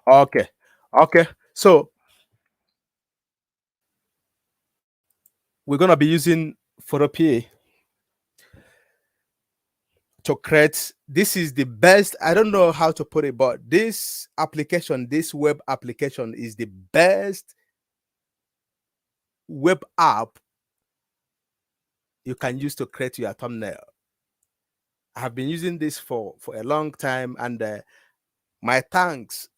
Okay. Okay. So we're gonna be using Photopea to create. This is the best. I don't know how to put it, but this application, this web application, is the best web app you can use to create your thumbnail. I have been using this for a long time, and my thanks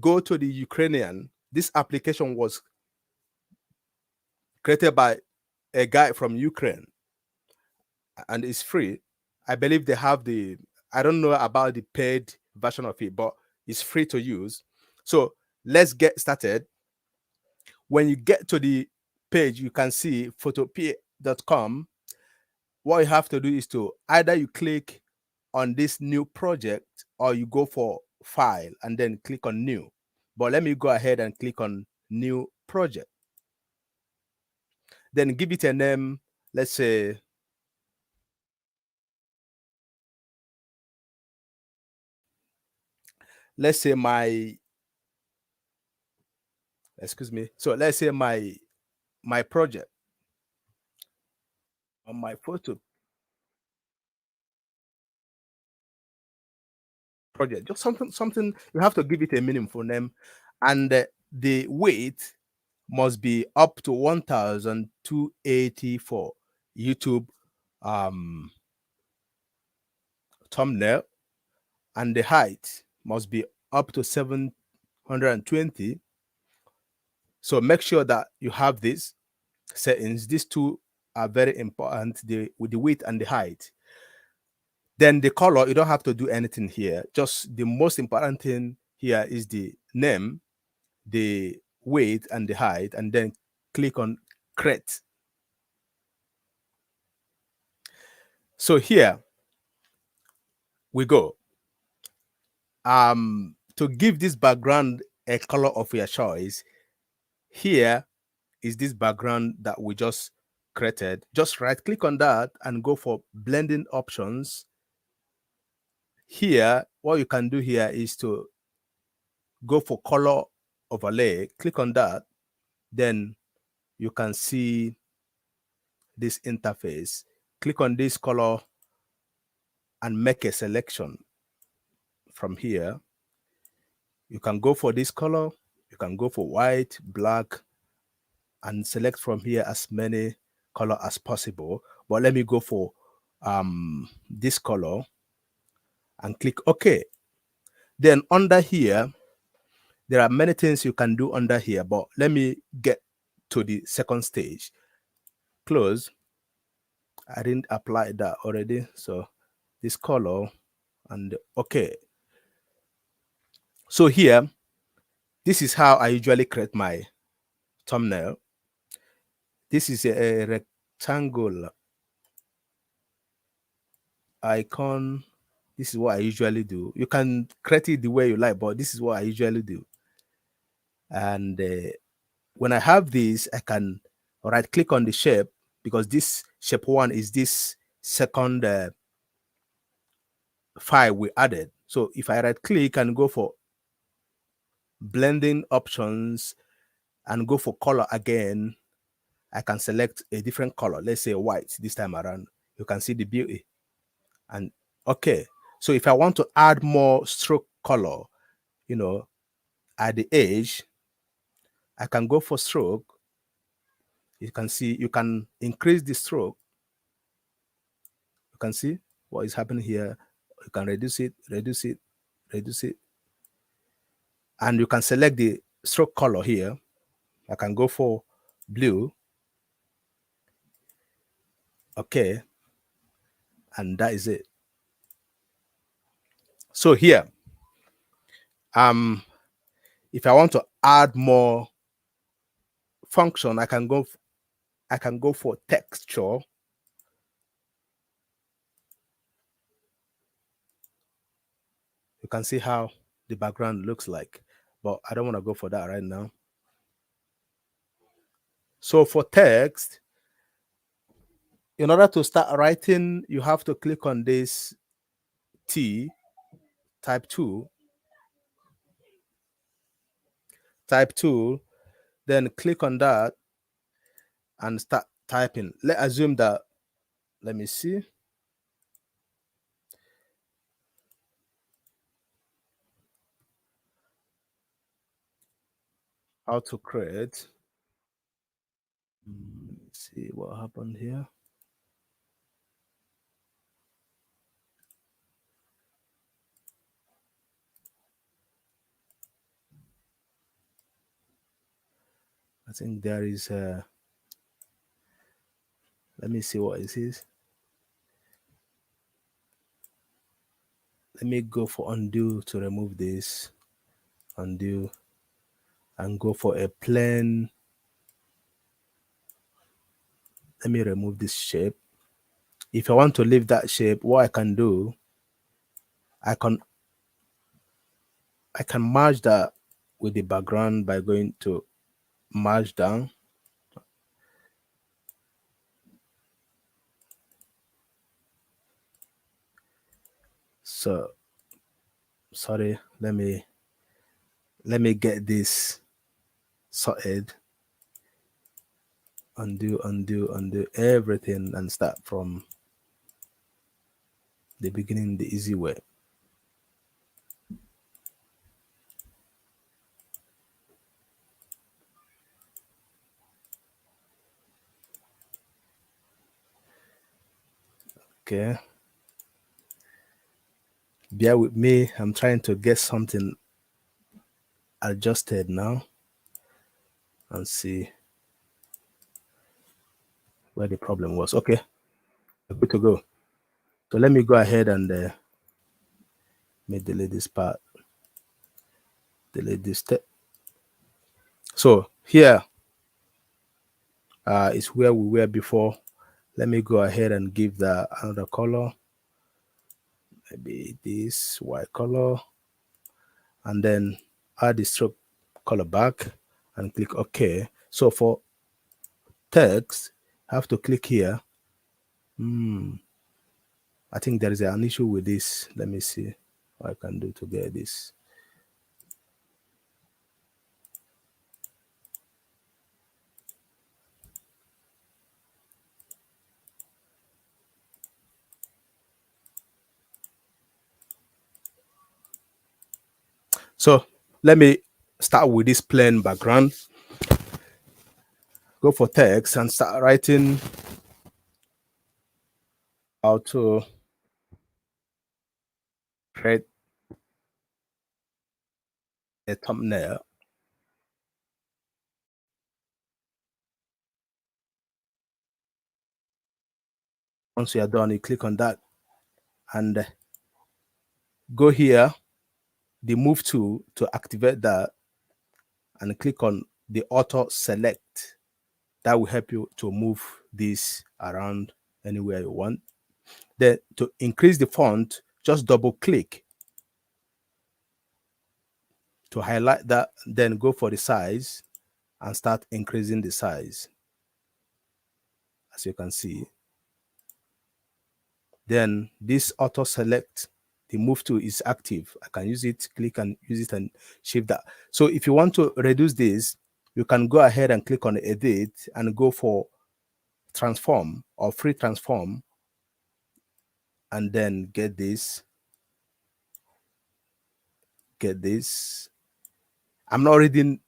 go to the Ukrainian. This application was created by a guy from Ukraine, and it's free. I believe they have the, I don't know about the paid version of it, but it's free to use. So let's get started. When you get to the page, you can see photopea.com. What you have to do is to either you click on this new project or you go for file and then click on new. But let me go ahead and click on new project. Then give it a name. Let's say my, excuse me. So let's say my project on my photo project, just something you have to give it a meaningful name, and the weight must be up to 1280 for YouTube thumbnail, and the height must be up to 720. So make sure that you have these settings. These two are very important, with the width and the height. Then the color, you don't have to do anything here. Just the most important thing here is the name, the weight, and the height, and then click on create. So here we go. To give this background a color of your choice, here is this background that we just created. Just right click on that and go for blending options. Here, what you can do here is to go for color overlay. Click on that. Then you can see this interface. Click on this color and make a selection from here. You can go for this color. You can go for white, black, and select from here as many color as possible. But let me go for this color and click OK. Then under here, there are many things you can do under here, but let me get to the second stage. Close. I didn't apply that already, so this color and OK. So here, this is how I usually create my thumbnail. This is a rectangle icon. This is what I usually do. You can create it the way you like, but this is what I usually do. And when I have this, I can right click on the shape, because this shape one is this second file we added. So if I right click and go for blending options and go for color again, I can select a different color. Let's say white this time around. You can see the beauty. And okay, so if I want to add more stroke color, at the edge, I can go for stroke. You can see you can increase the stroke. You can see what is happening here. You can reduce it, reduce it, reduce it. And you can select the stroke color here. I can go for blue. Okay. And that is it. So here, if I want to add more function, I can go for texture. You can see how the background looks like, but I don't want to go for that right now. So for text, in order to start writing, you have to click on this T, type 2. type tool, then click on that and start typing. Let's assume that, let me see. How to create. Let me see what happened here. I think there is a, let me see what it is. Let me go for undo to remove this. Undo and go for a plane. Let me remove this shape. If I want to leave that shape, what I can do, I can merge that with the background by going to merge down. So sorry, let me get this sorted. Undo everything and start from the beginning the easy way. Okay, bear with me, I'm trying to get something adjusted now and see where the problem was. Okay, good to go. So let me go ahead and let me delete this part, delete this step. So here is where we were before. Let me go ahead and give that another color, maybe this white color, and then add the stroke color back and click OK. So for text, I have to click here. I think there is an issue with this. Let me see what I can do to get this. So let me start with this plain background. Go for text and start writing how to create a thumbnail. Once you are done, you click on that and go here, the move tool to activate that, and click on the auto select. That will help you to move this around anywhere you want. Then to increase the font, just double click to highlight that, then go for the size and start increasing the size. As you can see, then this auto select, the move tool is active. I can use it, click and use it and shift that. So if you want to reduce this, you can go ahead and click on edit and go for transform or free transform, and then get this. I'm not reading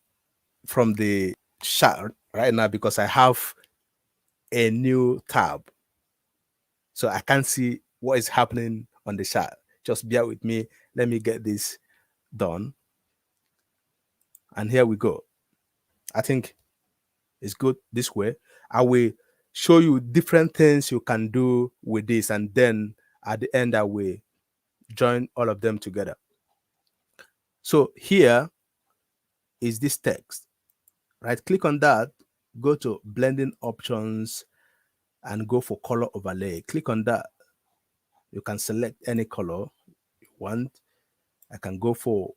from the chat right now because I have a new tab, so I can't see what is happening on the chat. Just bear with me. Let me get this done. And here we go. I think it's good this way. I will show you different things you can do with this, and then at the end I will join all of them together. So here is this text. Right click on that, go to blending options and go for color overlay. Click on that. You can select any color you want. I can go for,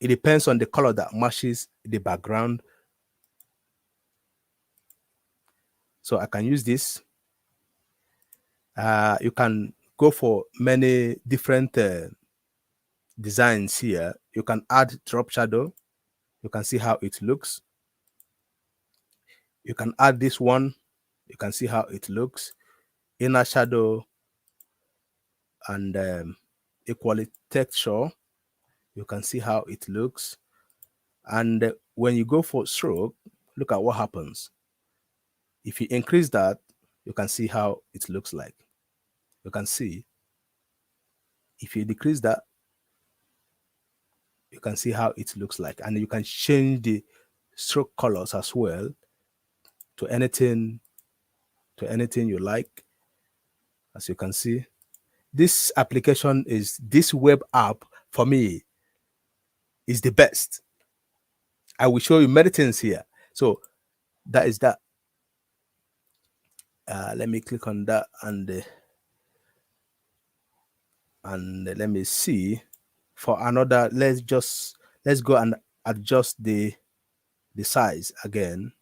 it depends on the color that matches the background. So I can use this. You can go for many different designs here. You can add drop shadow. You can see how it looks. You can add this one. You can see how it looks. Inner shadow and equally texture. You can see how it looks. And when you go for stroke, look at what happens. If you increase that, you can see how it looks like. You can see. If you decrease that, you can see how it looks like. And you can change the stroke colors as well to anything you like. As you can see, this application this web app for me is the best. I will show you many things here. So that is that. Let me click on that and let me see for another. Let's go and adjust the size again.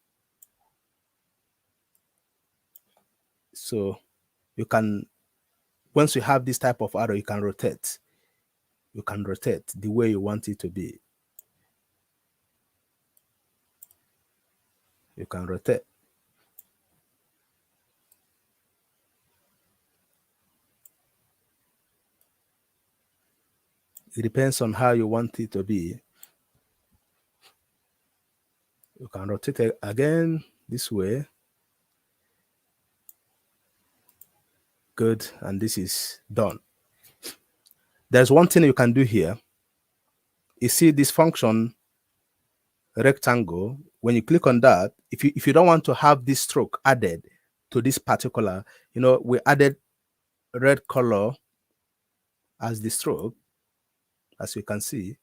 So you can, once you have this type of arrow, you can rotate. You can rotate the way you want it to be. You can rotate. It depends on how you want it to be. You can rotate it again this way. Good. And this is done. There's one thing you can do here. You see this function rectangle. When you click on that, if you don't want to have this stroke added to this particular, we added red color as the stroke, as you can see.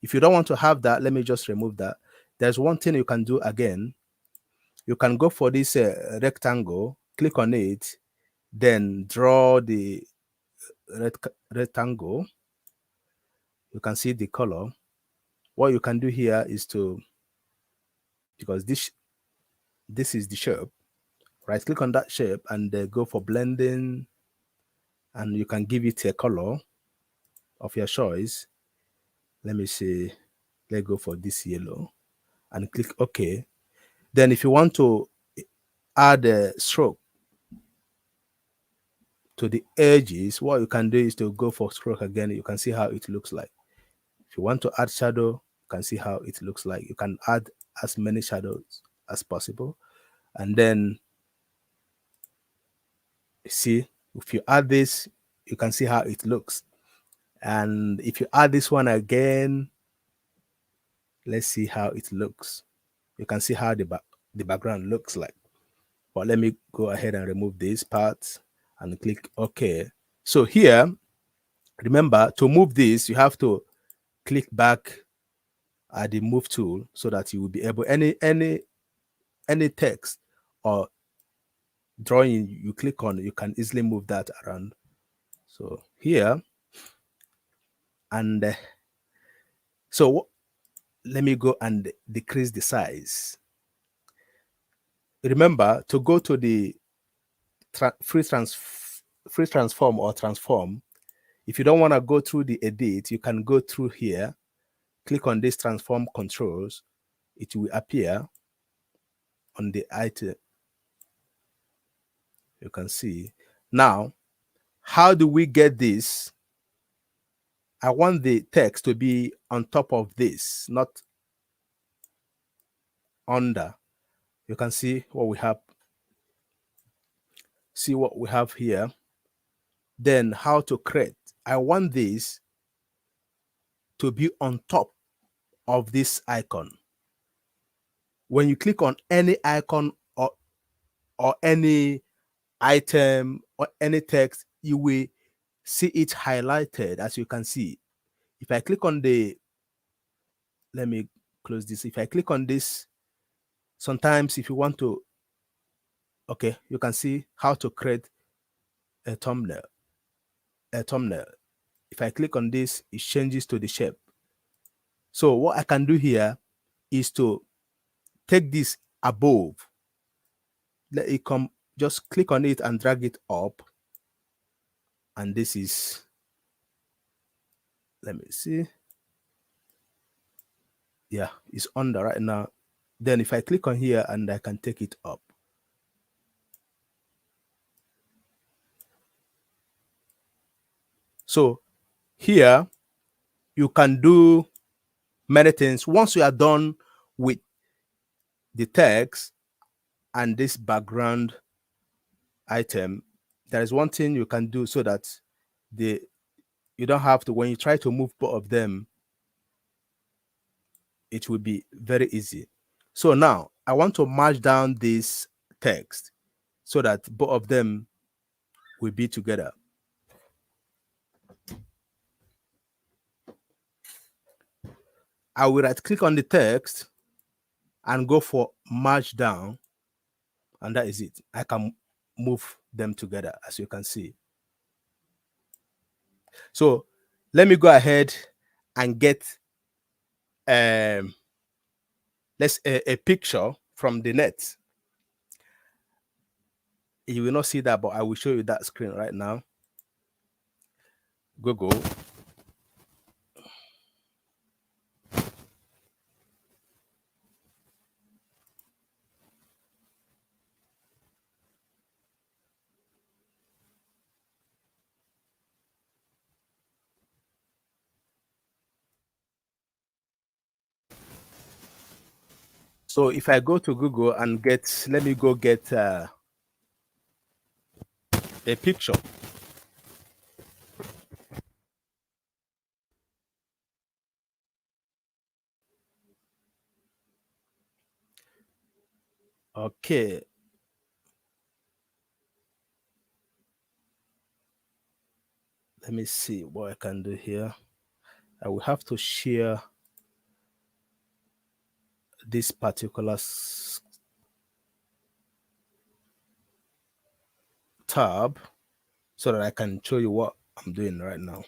If you don't want to have that, let me just remove that. There's one thing you can do again. You can go for this rectangle, click on it, then draw the rectangle. You can see the color. What you can do here is to, because this is the shape, right click on that shape and go for blending, and you can give it a color of your choice. Let me see, let's go for this yellow and click OK. Then if you want to add a stroke to the edges, what you can do is to go for stroke again. You can see how it looks like. If you want to add shadow, you can see how it looks like. You can add as many shadows as possible. And then see, if you add this, you can see how it looks. And if you add this one again, let's see how it looks. You can see how the background looks like. But let me go ahead and remove this part and click OK. So here, remember, to move this, you have to click back at the move tool so that you will be able, any text or drawing you click on, you can easily move that around. So here, and so let me go and decrease the size. Remember to go to the free transform or transform. If you don't want to go through the edit, you can go through here, click on this transform controls. It will appear on the item. You can see. Now, how do we get this? I want the text to be on top of this, not under. You can see what we have. See what we have here. Then how to create. I want this to be on top of this icon. When you click on any icon or any item or any text, you will see it highlighted, as you can see. If I click on let me close this. If I click on this, sometimes if you want to, okay, you can see how to create a thumbnail. If I click on this, it changes to the shape. So what I can do here is to take this above, let it come, just click on it and drag it up. And this is, let me see. Yeah, it's under right now. Then if I click on here and I can take it up. So here you can do many things. Once you are done with the text and this background item, there is one thing you can do so that the you don't have to, when you try to move both of them, it will be very easy. So now I want to merge down this text so that both of them will be together. I will right click on the text and go for merge down, and that is it. I can move them together, as you can see. So let me go ahead and get let's a picture from the net. You will not see that, but I will show you that screen right now. Google. So if I go to Google and let me go get a picture. Okay. Let me see what I can do here. I will have to share this particular tab so that I can show you what I'm doing right now.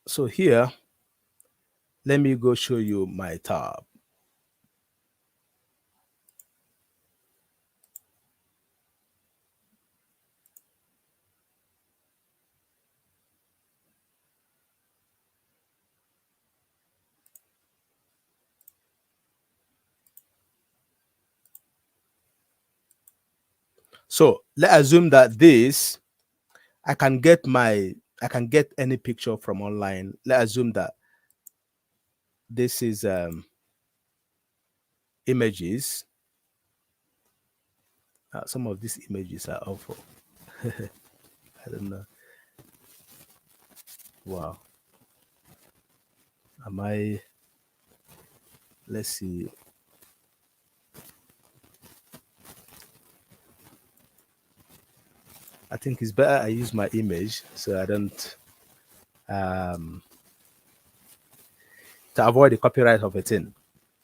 So here, let me go show you my tab. So let's assume that this, I can get any picture from online. Let's assume that this is images. Some of these images are awful. I don't know. Wow. Am I? Let's see. I think it's better I use my image so I don't to avoid the copyright of a thing.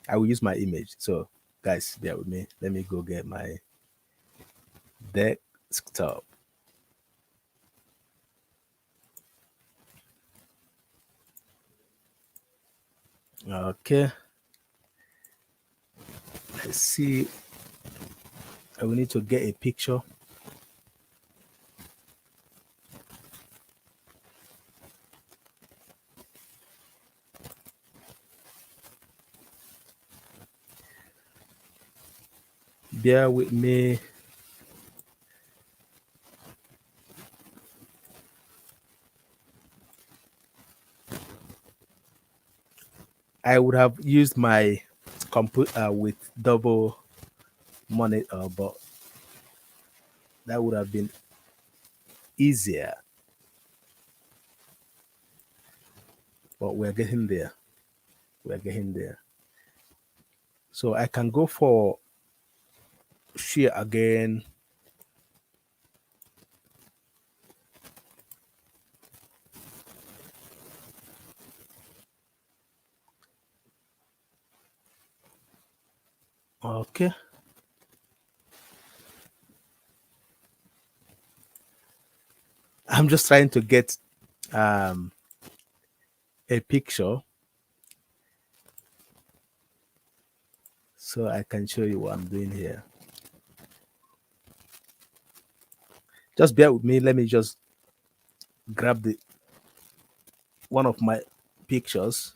I will use my image. So guys, bear with me. Let me go get my desktop. Okay. Let's see. I will need to get a picture. Bear with me. I would have used my computer with double monitor, but that would have been easier. But we're getting there. We're getting there. So I can go for share again. Okay. I'm just trying to get a picture so I can show you what I'm doing here. Just bear with me. Let me just grab the one of my pictures.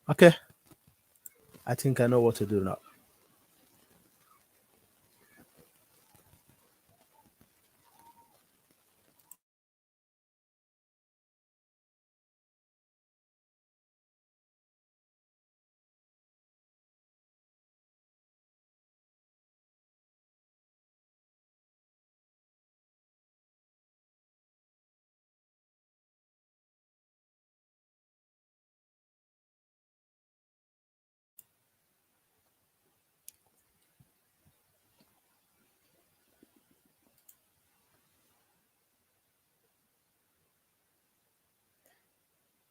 Okay, I think I know what to do now.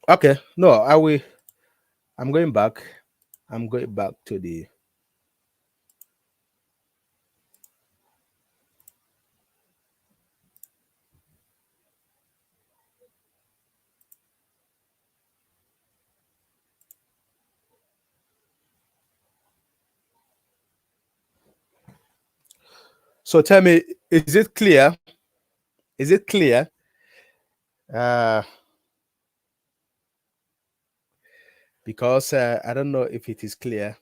Okay, no, I will. I'm going back. I'm going back to the. So tell me, is it clear? Is it clear? Uh, because I don't know if it is clear.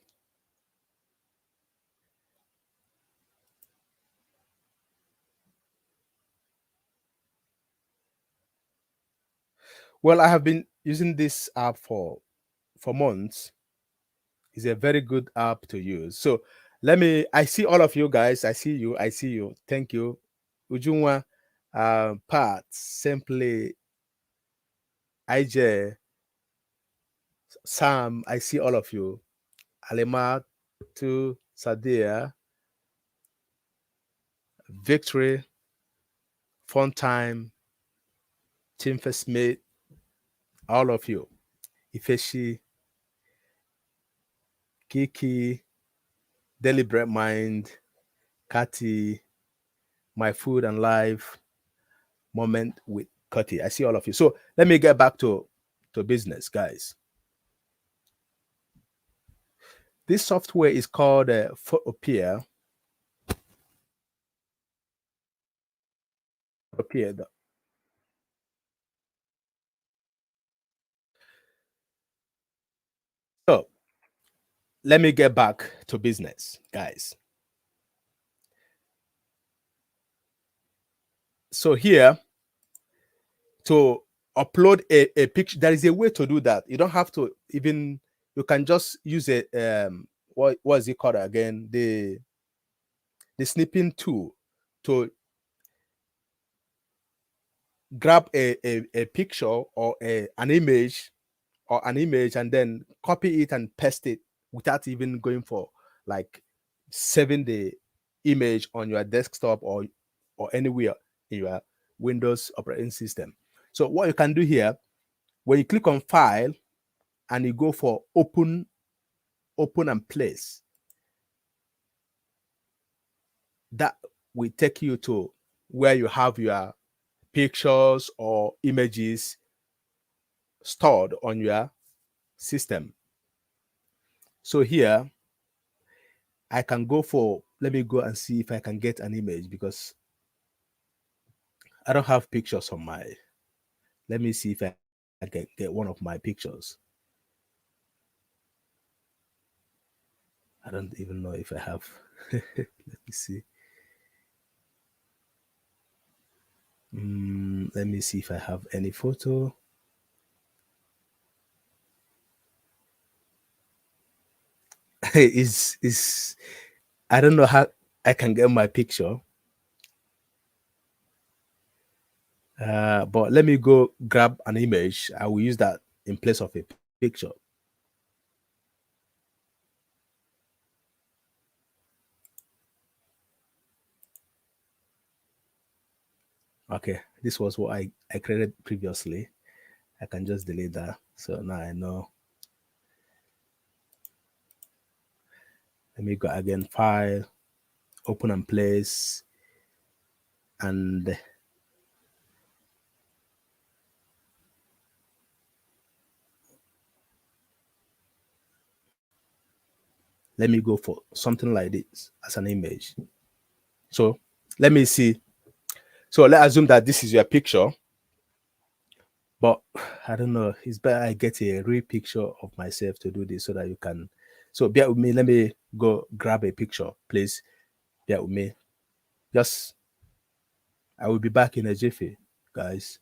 Well, I have been using this app for months. It's a very good app to use. So let me. I see all of you guys. I see you. I see you. Thank you, Ujunwa, Pat, Simply, IJ, Sam. I see all of you. Alema, to Sadia, Victory, Fun Time, Tim Smith, all of you. Ifeshi, Kiki, Deliberate Mind, Kati, My Food and Life, Moment with Kati. I see all of you. So let me get back to business, guys. This software is called Photopea. Photopea. So let me get back to business, guys. So here, to upload a picture, there is a way to do that. You don't have to even, you can just use a what is it called again, the snipping tool, to grab a picture or an image, and then copy it and paste it without even going for like saving the image on your desktop or anywhere in your Windows operating system. So what you can do here, when you click on file and you go for open and place, that will take you to where you have your pictures or images stored on your system. So here I can go for, let me go and see if I can get an image, because I don't have pictures on my, let me see if I can get one of my pictures. I don't even know if I have. Let me see. Let me see if I have any photo. is I don't know how I can get my picture. But let me go grab an image. I will use that in place of a picture. Okay, this was what I created previously. I can just delete that. So now I know. Let me go again, file, open and place, and Let me go for something like this as an image. So let me see. So let's assume that this is your picture, but I don't know. It's better I get a real picture of myself to do this so that you can. So bear with me. Let me go grab a picture, please. Bear with me. Just, I will be back in a jiffy, guys.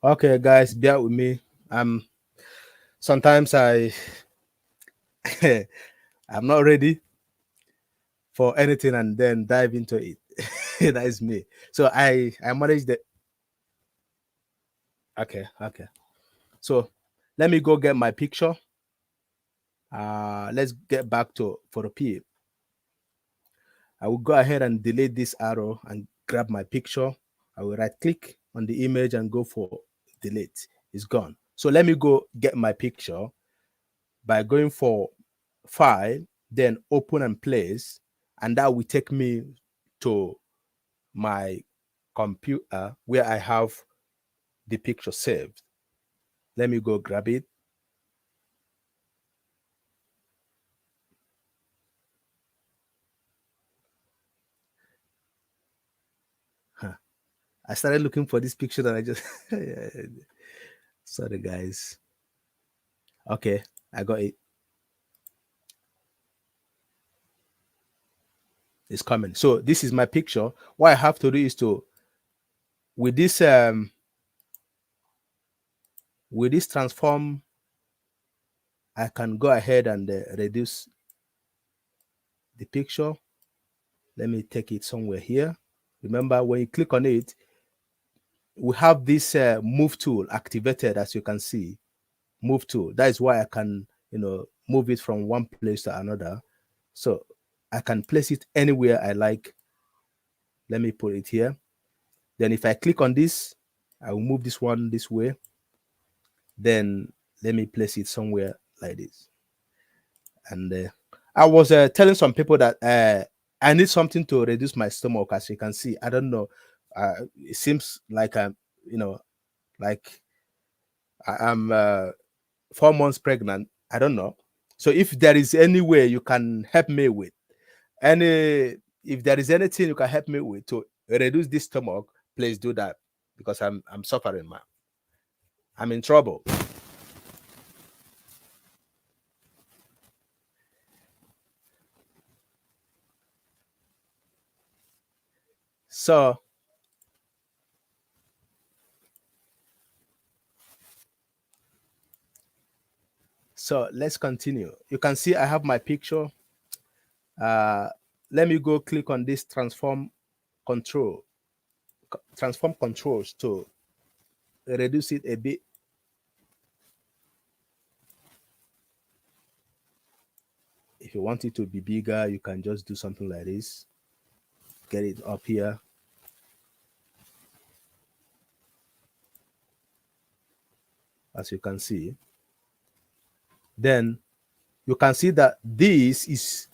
Okay, guys, bear with me. Sometimes I'm not ready for anything and then dive into it. That is me. So I manage the. Okay. So let me go get my picture. Let's get back to for the P. I will go ahead and delete this arrow and grab my picture. I will right click on the image and go for delete. It's gone. So let me go get my picture by going for file, then open and place, and that will take me to my computer where I have the picture saved. Let me go grab it. Huh. I started looking for this picture that I just sorry guys. Okay, I got it. It's coming. So this is my picture. What I have to do is to with this With this transform, I can go ahead and reduce the picture. Let me take it somewhere here. Remember, when you click on it, we have this move tool activated, as you can see. Move tool. That is why I can, move it from one place to another. So I can place it anywhere I like. Let me put it here. Then if I click on this, I will move this one this way. Then let me place it somewhere like this. And I was telling some people that I need something to reduce my stomach. As you can see, I don't know. It seems like I'm, like I'm 4 months pregnant. I don't know. So if there is any way you can help me with, if there is anything you can help me with to reduce this stomach, please do that, because I'm suffering, man. I'm in trouble. So let's continue. You can see I have my picture. Let me go click on this transform controls to reduce it a bit. If you want it to be bigger, you can just do something like this. Get it up here. As you can see. Then you can see that this is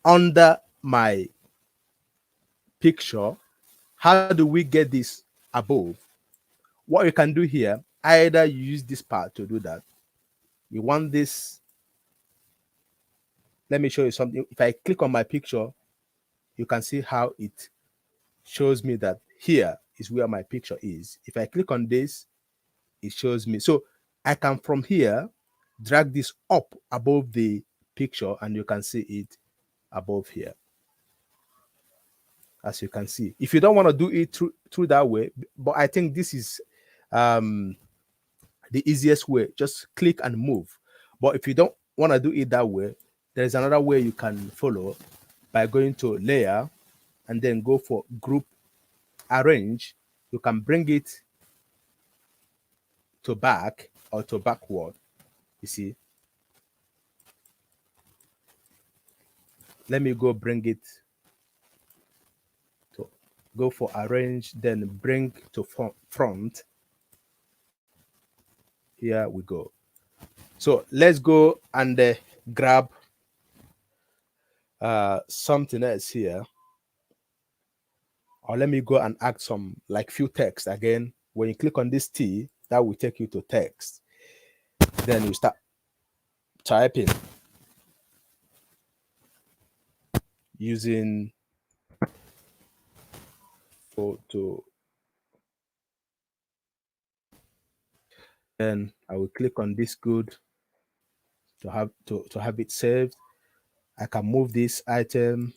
under my picture. How do we get this above? What you can do here, either you use this part to do that. You want this. Let me show you something. If I click on my picture, you can see how it shows me that here is where my picture is. If I click on this, it shows me. So I can from here drag this up above the picture, and you can see it above here. As you can see, if you don't want to do it through that way, but I think this is the easiest way, just click and move. But if you don't want to do it that way, there's another way you can follow, by going to layer and then go for group arrange. You can bring it to back or to backward. You see, let me go bring it to go for arrange, then bring to front. Here we go. So let's go and grab something else here. Or let me go and add some, like, few text again. When you click on this T, that will take you to text. Then you start typing using photo. Then I will click on this good to have it saved. I can move this item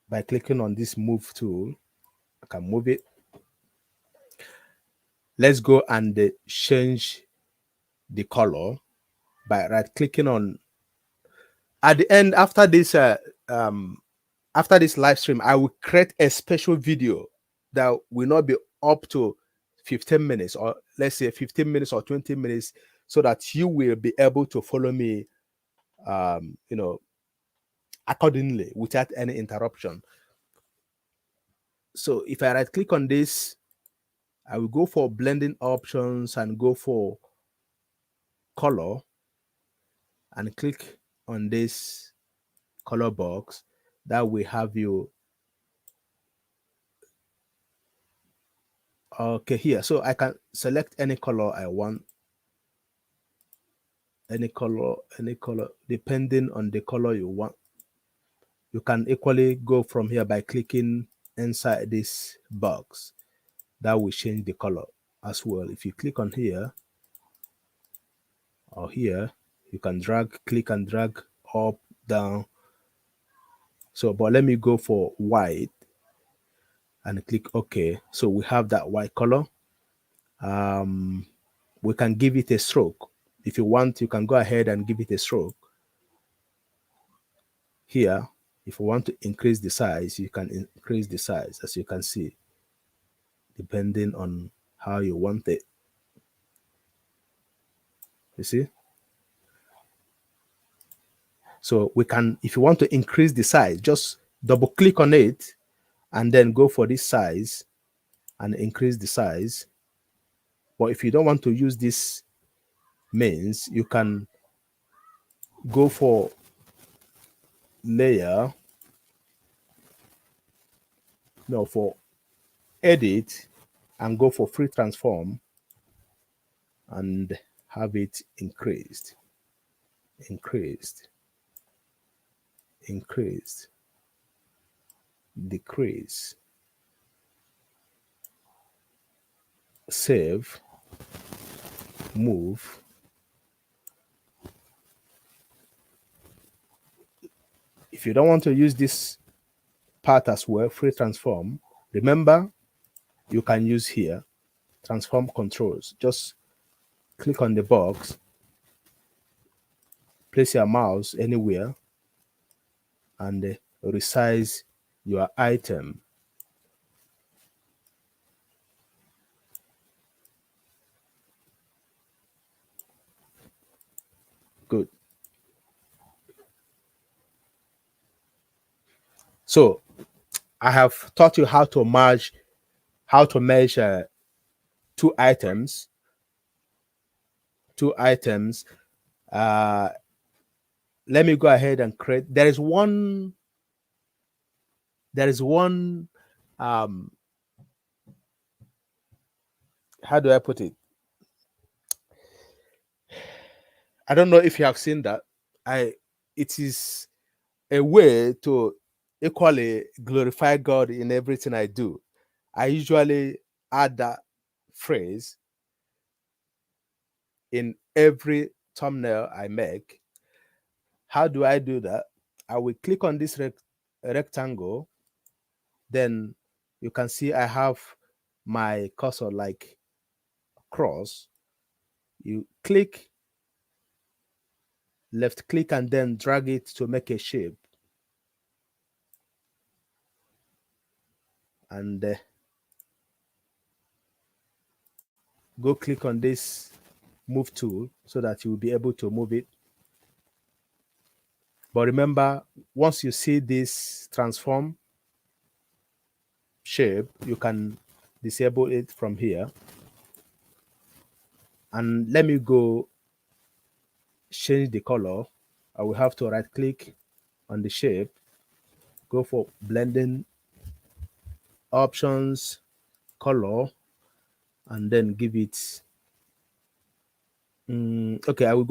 by clicking on this move tool. I can move it. Let's go and change the color by right clicking on. At the end, after this live stream, I will create a special video that will not be up to 15 minutes, or let's say 15 minutes or 20 minutes, so that you will be able to follow me accordingly without any interruption. So if I right click on this, I will go for blending options and go for color and click on this color box. That will have you okay here. So I can select any color I want, any color, depending on the color you want. You can equally go from here by clicking inside this box. That will change the color as well. If you click on here or here, you can click and drag up, down. So, but let me go for white and click OK. So we have that white color. We can give it a stroke. If you want, you can go ahead and give it a stroke. Here, if you want to increase the size, you can increase the size, as you can see, depending on how you want it. You see? So we can, if you want to increase the size, just double click on it and then go for this size and increase the size. But if you don't want to use this means, you can go for layer, no, for edit, and go for free transform and have it increased, increased, increased, decrease, save, move. If you don't want to use this part as well, free transform, remember you can use here transform controls. Just click on the box, place your mouse anywhere, and resize your item. Good. So I have taught you how to merge, two items. Let me go ahead and create. There is one. How do I put it? I don't know if you have seen that. It is a way to equally glorify God in everything I do. I usually add that phrase in every thumbnail I make. How do I do that? I will click on this rectangle. Then you can see I have my cursor like cross. You click, left click, and then drag it to make a shape. And go click on this move tool so that you will be able to move it. But remember, once you see this transform shape, you can disable it from here. And let me go change the color. I will have to right click on the shape, go for blending options, color, and then give it okay. I will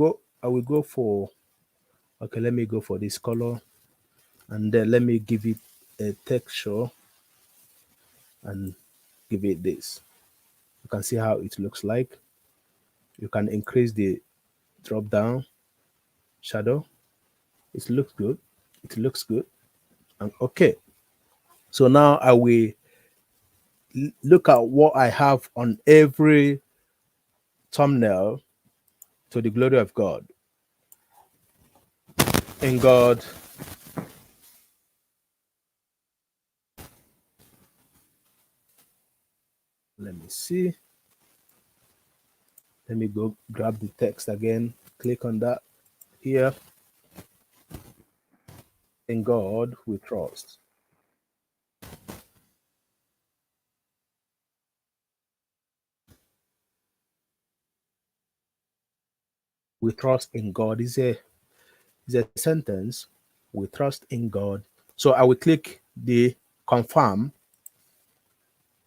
go for, okay, let me go for this color, and then let me give it a texture and give it this. You can see how it looks like. You can increase the drop down shadow. It looks good. It looks good. And okay, so now I will look at what I have on every thumbnail to the glory of God. In God, let me see. Let me go grab the text again. Click on that here. In God we trust. We trust in God is a sentence. We trust in God. So I will click the confirm.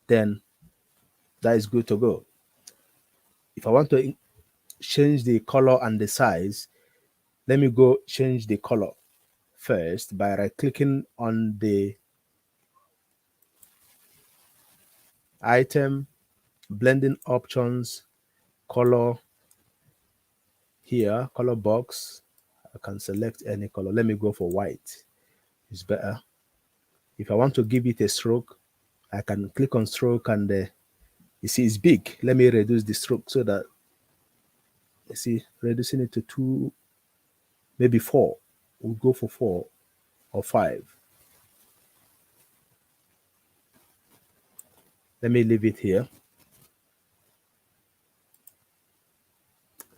Then that is good to go. If I want to change the color and the size, let me go change the color first by right clicking on the item, blending options, color. Here, color box, I can select any color. Let me go for white. It's better. If I want to give it a stroke, I can click on stroke and You see, it's big. Let me reduce the stroke so that, you see, reducing it to 2, maybe 4. We'll go for 4 or 5. Let me leave it here.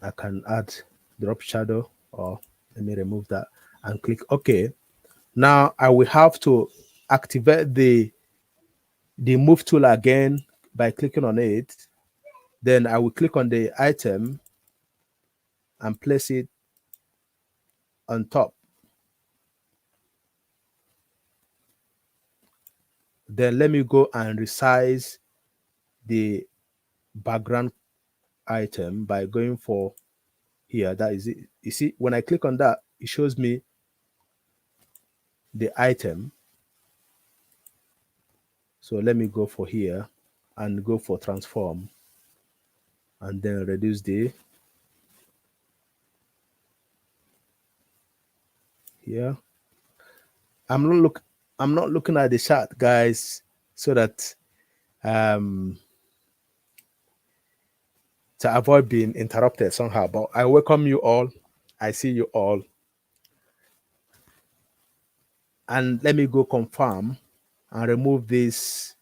I can add drop shadow, or let me remove that and click OK. Now I will have to activate the move tool again by clicking on it. Then I will click on the item and place it on top. Then let me go and resize the background item by going for here. That is it. You see, when I click on that, it shows me the item. So let me go for here and go for transform and then reduce the here. I'm not looking at the chart, guys, so that to avoid being interrupted somehow. But I welcome you all. I see you all. And let me go confirm and remove this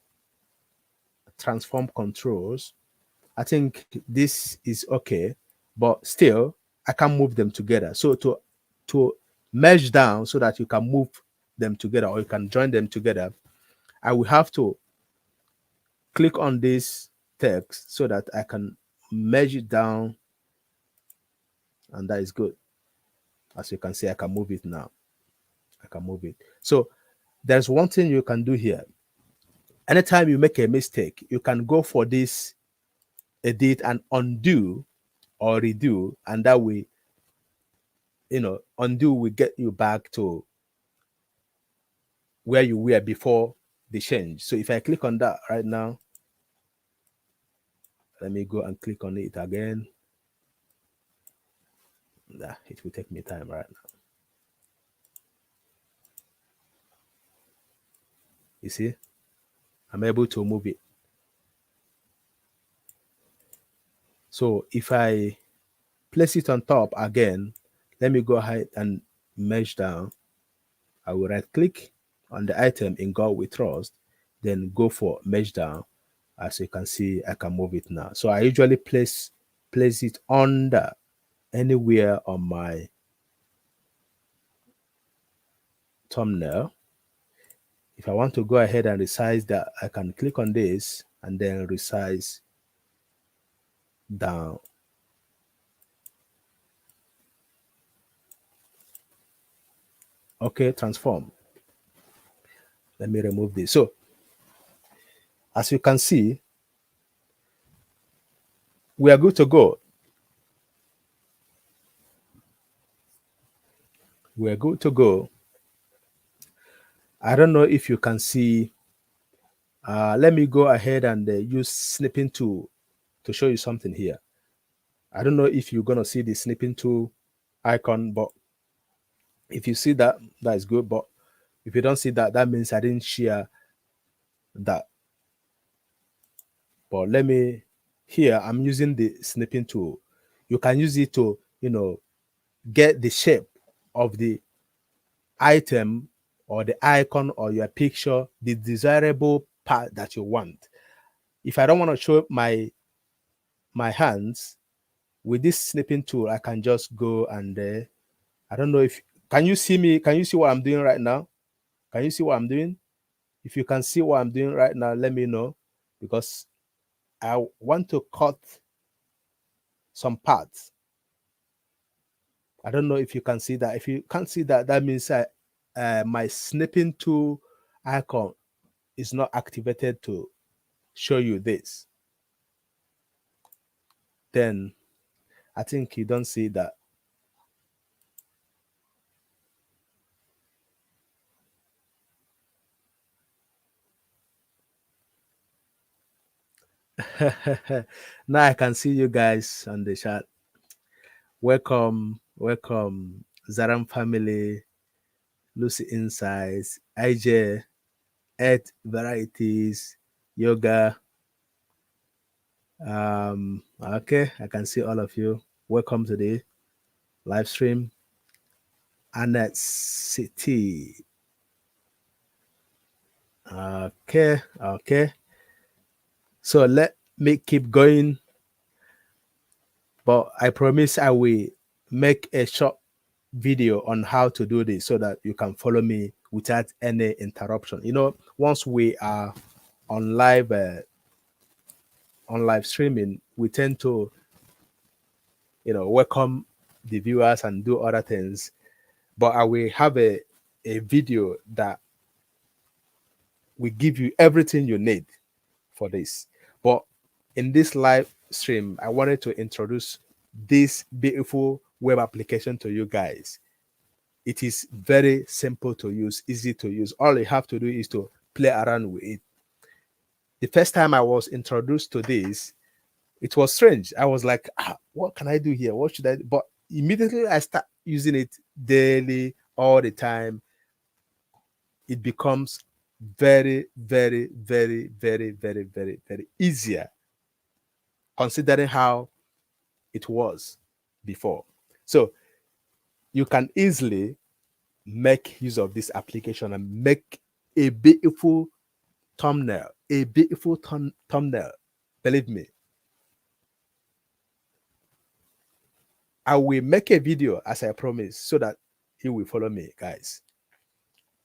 transform controls. I think this is okay, but still I can move them together. So to merge down so that you can move them together or you can join them together, I will have to click on this text so that I can merge it down, and that is good. As you can see, I can move it now. I can move it. So there's one thing you can do here. Anytime you make a mistake, you can go for this edit and undo or redo, and that way, undo will get you back to where you were before the change. So if I click on that right now, let me go and click on it again. Nah, it will take me time right now. You see, I'm able to move it. So if I place it on top again, let me go ahead and merge down. I will right click on the item in God we trust, then go for merge down. As you can see, I can move it now. So I usually place it under anywhere on my thumbnail. If I want to go ahead and resize that, I can click on this and then resize down. Okay, transform. Let me remove this. So as you can see, we are good to go. We are good to go. I don't know if you can see. Let me go ahead and use snipping tool to show you something here. I don't know if you're going to see the snipping tool icon, but if you see that, that is good. But if you don't see that, that means I didn't share that. But let me, here, I'm using the snipping tool. You can use it to, get the shape of the item or the icon or your picture, the desirable part that you want. If I don't want to show my hands, with this snipping tool, I can just go and I don't know if, can you see me? Can you see what I'm doing right now? Can you see what I'm doing? If you can see what I'm doing right now, let me know, because I want to cut some parts. I don't know if you can see that. If you can't see that, that means my snipping tool icon is not activated to show you this. Then I think you don't see that. Now I can see you guys on the chat. Welcome, welcome, Zaram family, Lucy Insights, IJ, 8 Varieties, Yoga, Okay, I can see all of you. Welcome to the live stream. Annette City. Okay, okay. So let me keep going, but I promise I will make a short video on how to do this so that you can follow me without any interruption. Once we are on live streaming, we tend to welcome the viewers and do other things. But I will have a video that will give you everything you need for this. But in this live stream, I wanted to introduce this beautiful web application to you guys. It is very simple to use, easy to use. All you have to do is to play around with it. The first time I was introduced to this, it was strange. I was like, what can I do here? What should I do? But immediately I start using it daily, all the time. It becomes very, very, very, very, very, very, very easier considering how it was before. So you can easily make use of this application and make a beautiful thumbnail, thumbnail. Believe me, I will make a video as I promised so that you will follow me, guys.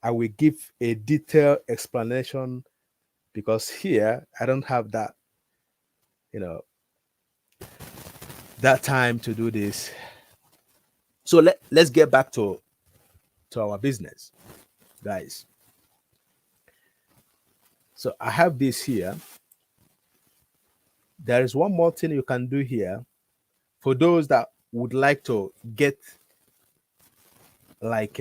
I will give a detailed explanation because here I don't have that, that time to do this. So let's get back to our business, guys. So I have this here. There is one more thing you can do here for those that would like to get like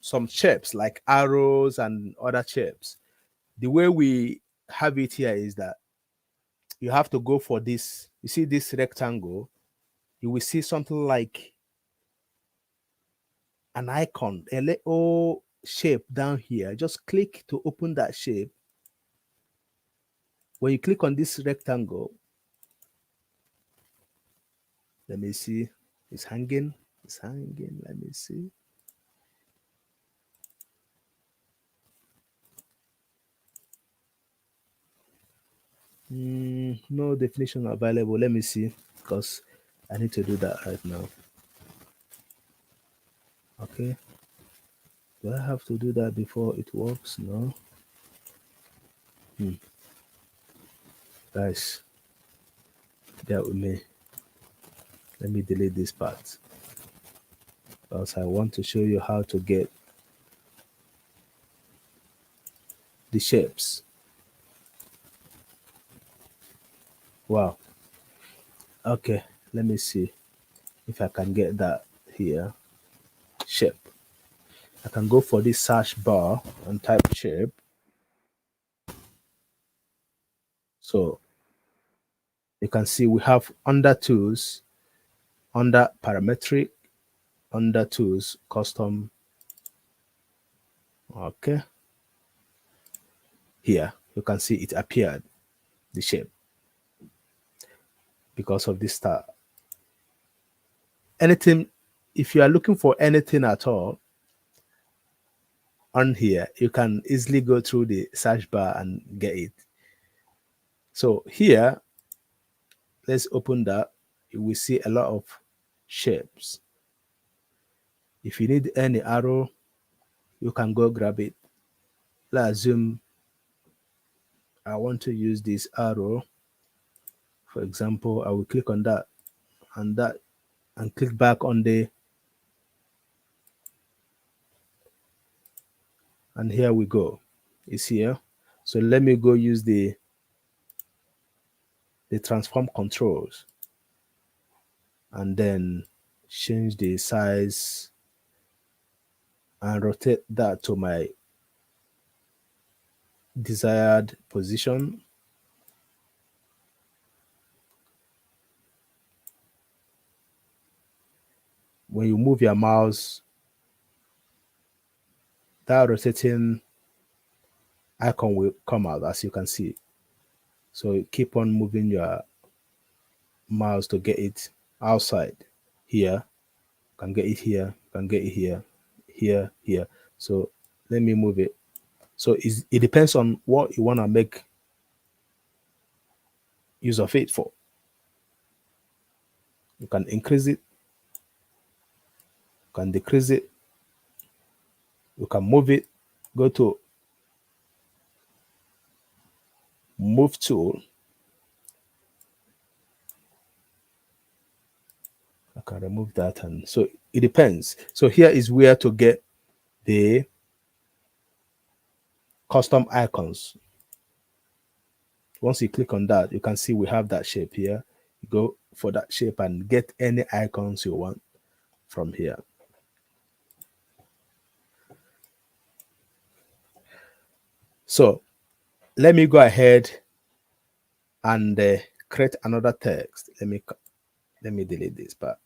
some shapes like arrows and other shapes. The way we have it here is that you have to go for this. You see this rectangle, you will see something like an icon, a little shape down here. Just click to open that shape. When you click on this rectangle, let me see, it's hanging, let me see. No definition available. Let me see, because I need to do that right now. Okay. Do I have to do that before it works? No. Guys, bear with me. Let me delete this part because I want to show you how to get the shapes. Wow. Okay, let me see if I can get that here. Shape. I can go for this search bar and type shape. So you can see we have under tools, under parametric, under tools, custom. Okay. Here you can see it appeared, the shape, because of this star. Anything, if you are looking for anything at all on here, you can easily go through the search bar and get it. So here, let's open that. You will see a lot of shapes. If you need any arrow, you can go grab it. Let's assume I want to use this arrow. For example, I will click on that and click back on the, and here we go. It's here. So let me go use the transform controls and then change the size and rotate that to my desired position. When you move your mouse, that rotating icon will come out, as you can see. So keep on moving your mouse to get it outside. Here, can get it here, can get it here, here. So let me move it. So it depends on what you want to make use of it for. You can increase it, you can decrease it, you can move it. Go to move tool. I can remove that, and so it depends. So here is where to get the custom icons. Once you click on that, you can see we have that shape here. You go for that shape and get any icons you want from here. So let me go ahead and create another text. Let me delete this part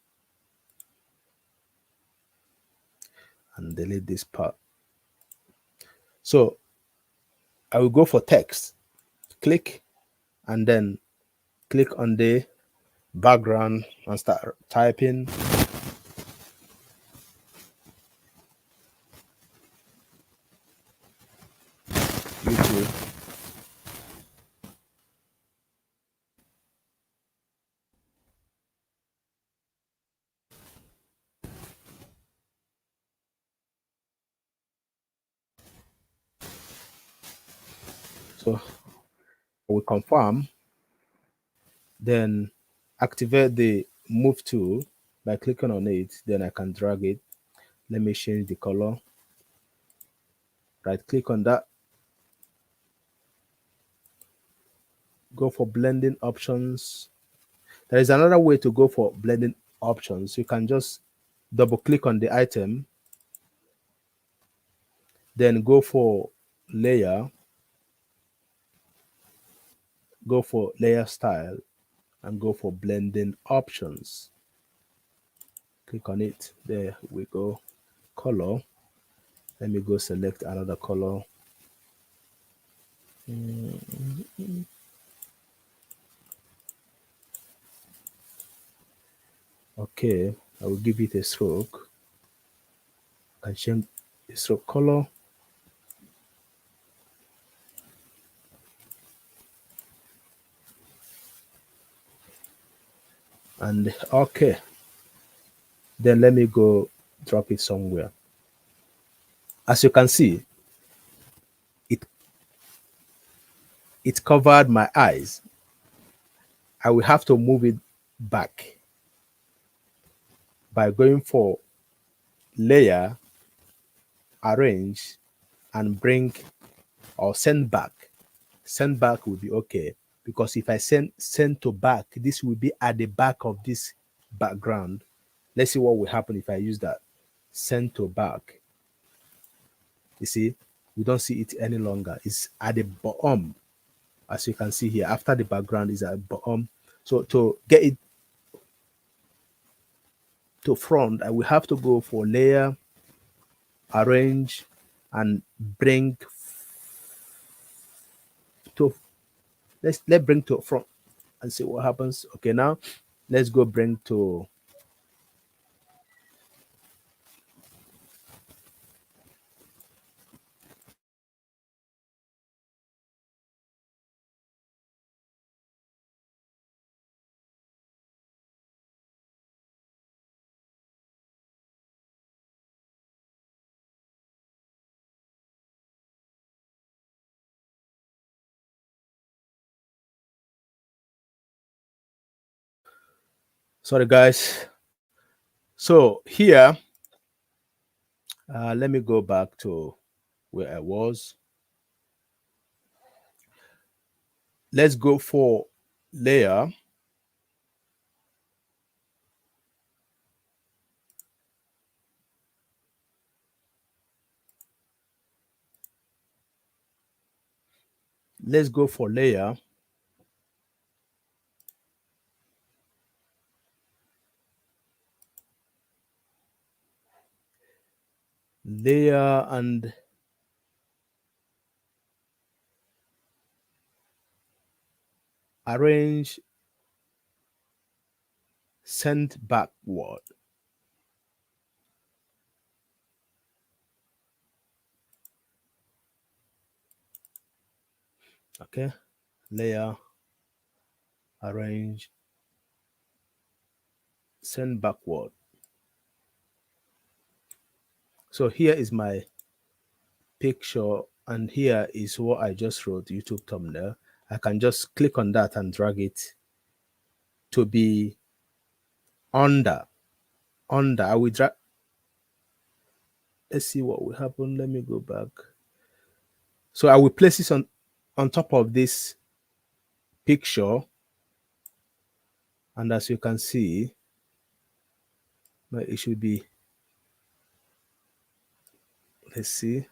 and delete this part. So I will go for text, click, and then click on the background and start typing. YouTube. So we confirm, then activate the move tool by clicking on it. Then I can drag it. Let me change the color. Right click on that. Go for blending options. There is another way to go for blending options. You can just double click on the item, then go for layer, go for layer style, and go for blending options. Click on it. There we go. Color. Let me go select another color. Okay, I will give it a stroke. I can change the stroke color. And okay, then let me go drop it somewhere. As you can see, it it covered my eyes. I will have to move it back by going for layer, arrange, and bring or send back. Send back will be okay, because if I send to back, this will be at the back of this background. Let's see what will happen if I use that. Send to back. You see, we don't see it any longer. It's at the bottom, as you can see here. After the background is at the bottom. So to get it to front, I will have to go for layer, arrange, and bring to let's bring to front and see what happens. Okay, now let's go bring to sorry guys. So here, let me go back to where I was. Let's go for layer. Let's go for layer. Layer and arrange send backward. Okay, layer, arrange, send backward. So here is my picture, and here is what I just wrote, YouTube thumbnail. I can just click on that and drag it to be under. I will drag. Let's see what will happen. Let me go back. So I will place this on top of this picture, and as you can see, it should be, let's see,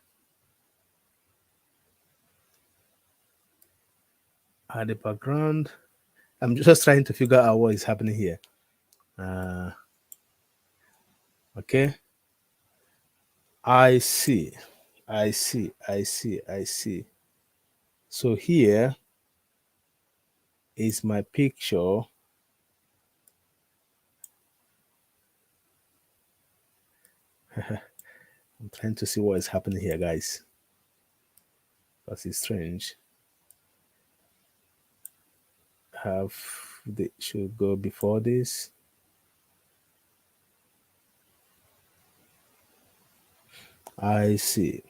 add the background. I'm just trying to figure out what is happening here. Okay, I see. So here is my picture. I'm trying to see what is happening here, guys, because it's strange. Have they should go before this. I see.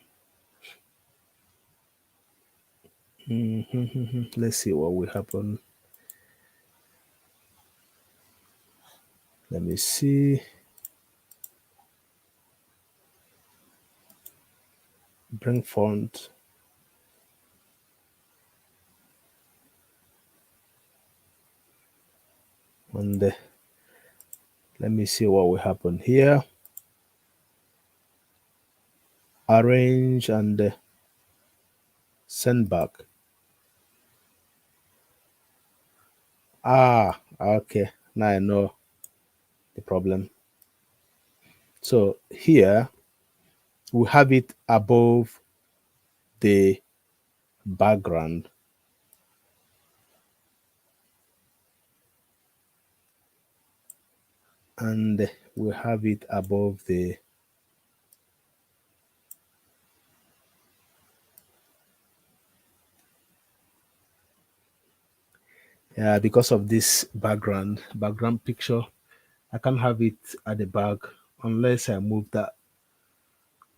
Let's see what will happen. Let me see. Bring font. And let me see what will happen here. Arrange and send back. Okay. Now I know the problem. So here we have it above the background. And we have it above the because of this background picture, I can't have it at the back unless I move that,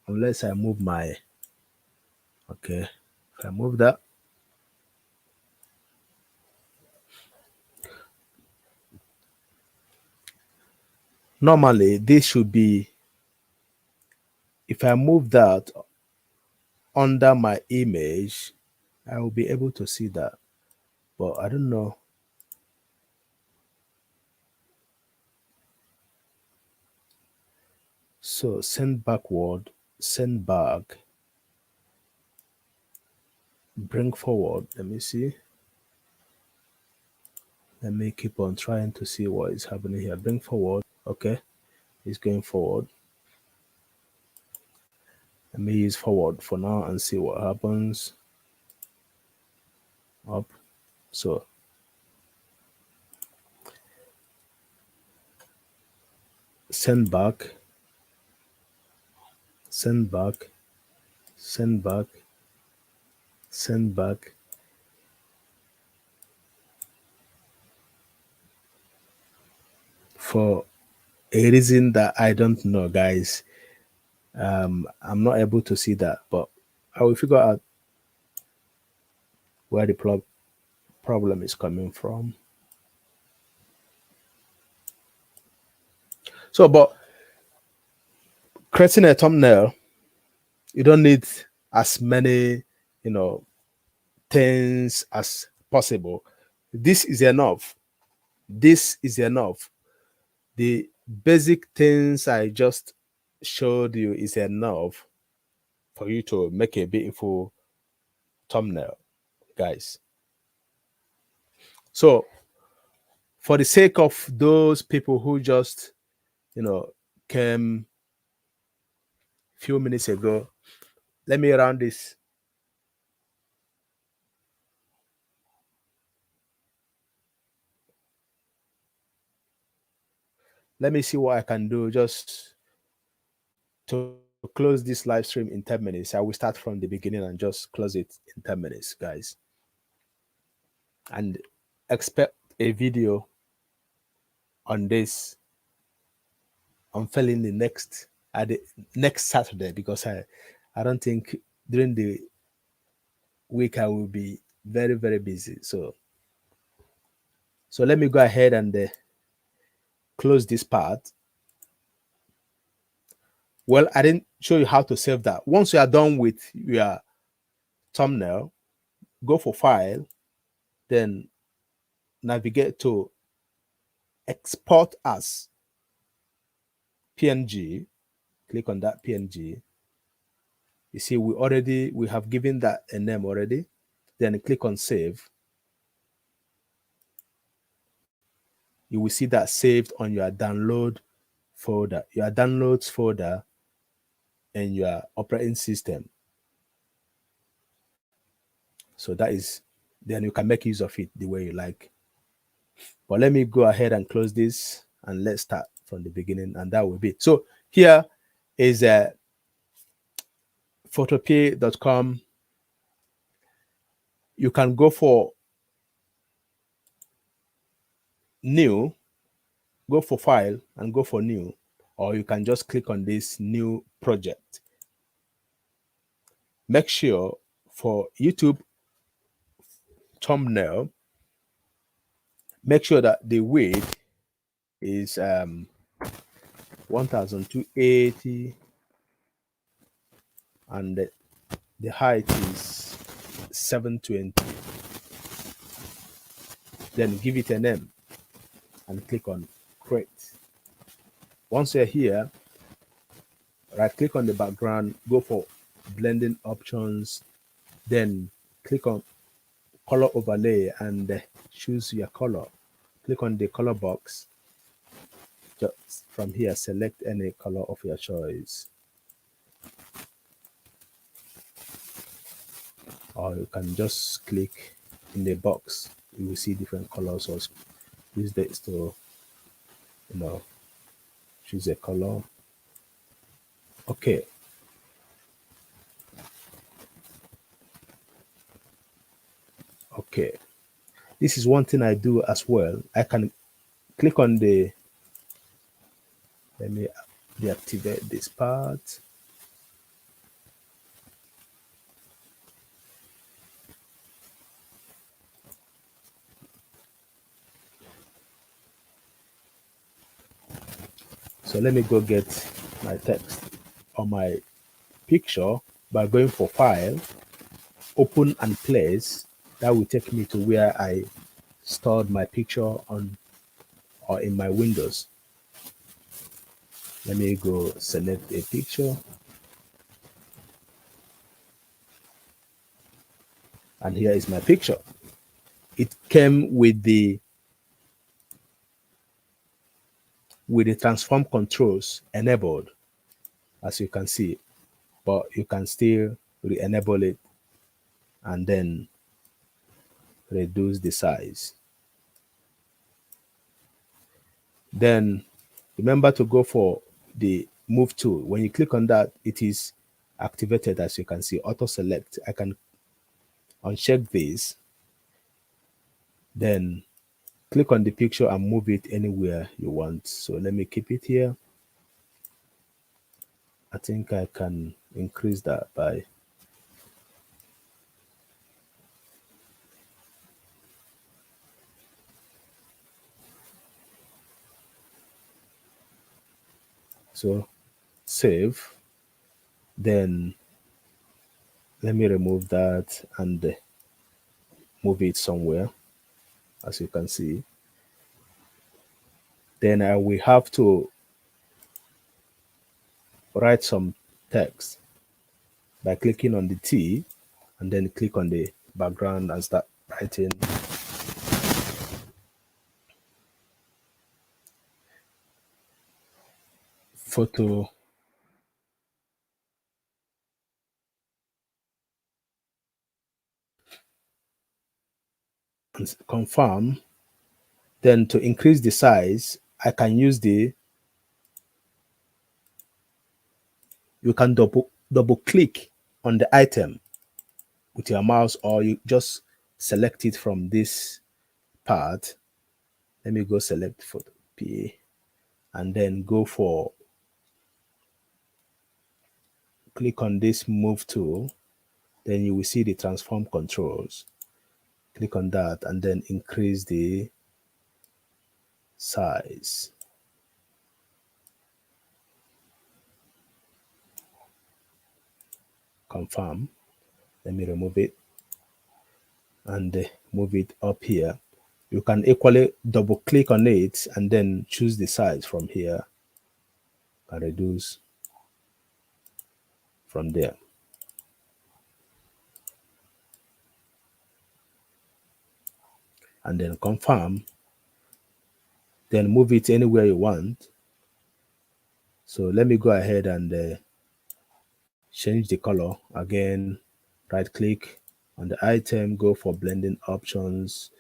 unless I move my, okay, if I move that, normally this should be, if I move that under my image, I will be able to see that, but I don't know. So send backward, send back, bring forward. Let me see. Let me keep on trying to see what is happening here. Bring forward. Okay, it's going forward. Let me use forward for now and see what happens. Up. So send back, send back, send back, send back. For a reason that I don't know, guys. I'm not able to see that, but I will figure out where the problem is coming from. So, but creating a thumbnail, you don't need as many, you know, things as possible. This is enough. This is enough. The basic things I just showed you is enough for you to make a beautiful thumbnail, guys. So, for the sake of those people who just, came a few minutes ago, let me round this. let me see what I can do just to close this live stream in 10 minutes. I will start from the beginning and just close it in 10 minutes, guys. And expect a video on this unfailing the next at the next Saturday, because I don't think during the week I will be very busy. So let me go ahead and close this part. Well, I didn't show you how to save that. Once you are done with your thumbnail, go for file, then navigate to export as PNG. Click on that PNG. You see, we have given that a name already. Then click on save. You will see that saved on your download folder, your downloads folder in your operating system. So that is, then you can make use of it the way you like. But let me go ahead and close this and let's start from the beginning, and that will be. So here is photopay.com. You can go for new, go for file and go for new, or you can just click on this new project. Make sure for YouTube thumbnail, make sure that the width is 1280 and the height is 720. Then give it a name and click on create. Once you're here, right click on the background, go for blending options, then click on color overlay and choose your color. Click on the color box. Just from here, select any color of your choice, or you can just click in the box. You will see different colors, or use this to choose a color. Okay, this is one thing I do as well. I can click on the, let me deactivate this part. So let me go get my text or my picture by going for file, open and place. That will take me to where I stored my picture on or in my windows. Let me go select a picture, and here is my picture. It came with the transform controls enabled, as you can see, but you can still re-enable it and then reduce the size. Then remember to go for the move tool. When you click on that, it is activated, as you can see, auto select. I can uncheck this, then click on the picture and move it anywhere you want. So let me keep it here. I think I can increase that by so save. Then let me remove that and move it somewhere, as you can see. Then I will have to write some text by clicking on the T and then click on the background and start writing photo and confirm. Then to increase the size, I can use the you can double click on the item with your mouse, or you just select it from this part. Let me go select for PA and then go for, click on this move tool. Then you will see the transform controls. Click on that and then increase the size. Confirm. Let me remove it and move it up here. You can equally double click on it and then choose the size from here and reduce from there. And then confirm. Then move it anywhere you want. So let me go ahead and change the color again. Right click on the item, go for blending options,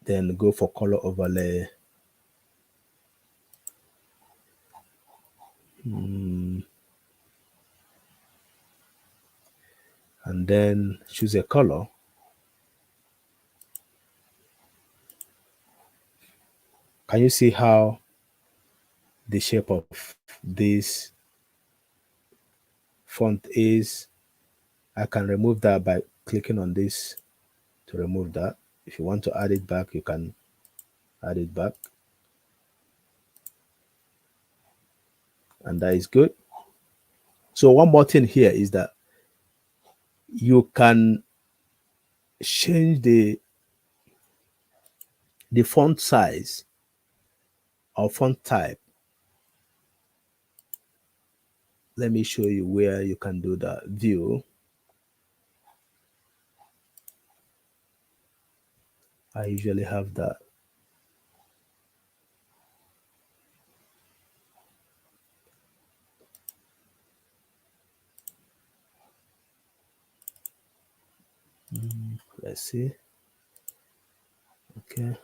then go for color overlay. And then choose a color. Can you see how the shape of this font is? I can remove that by clicking on this to remove that. If you want to add it back, you can add it back. And that is good. So one more thing here is that you can change the font size or font type. Let me show you where you can do that. View. I usually have that. Let's see. Okay.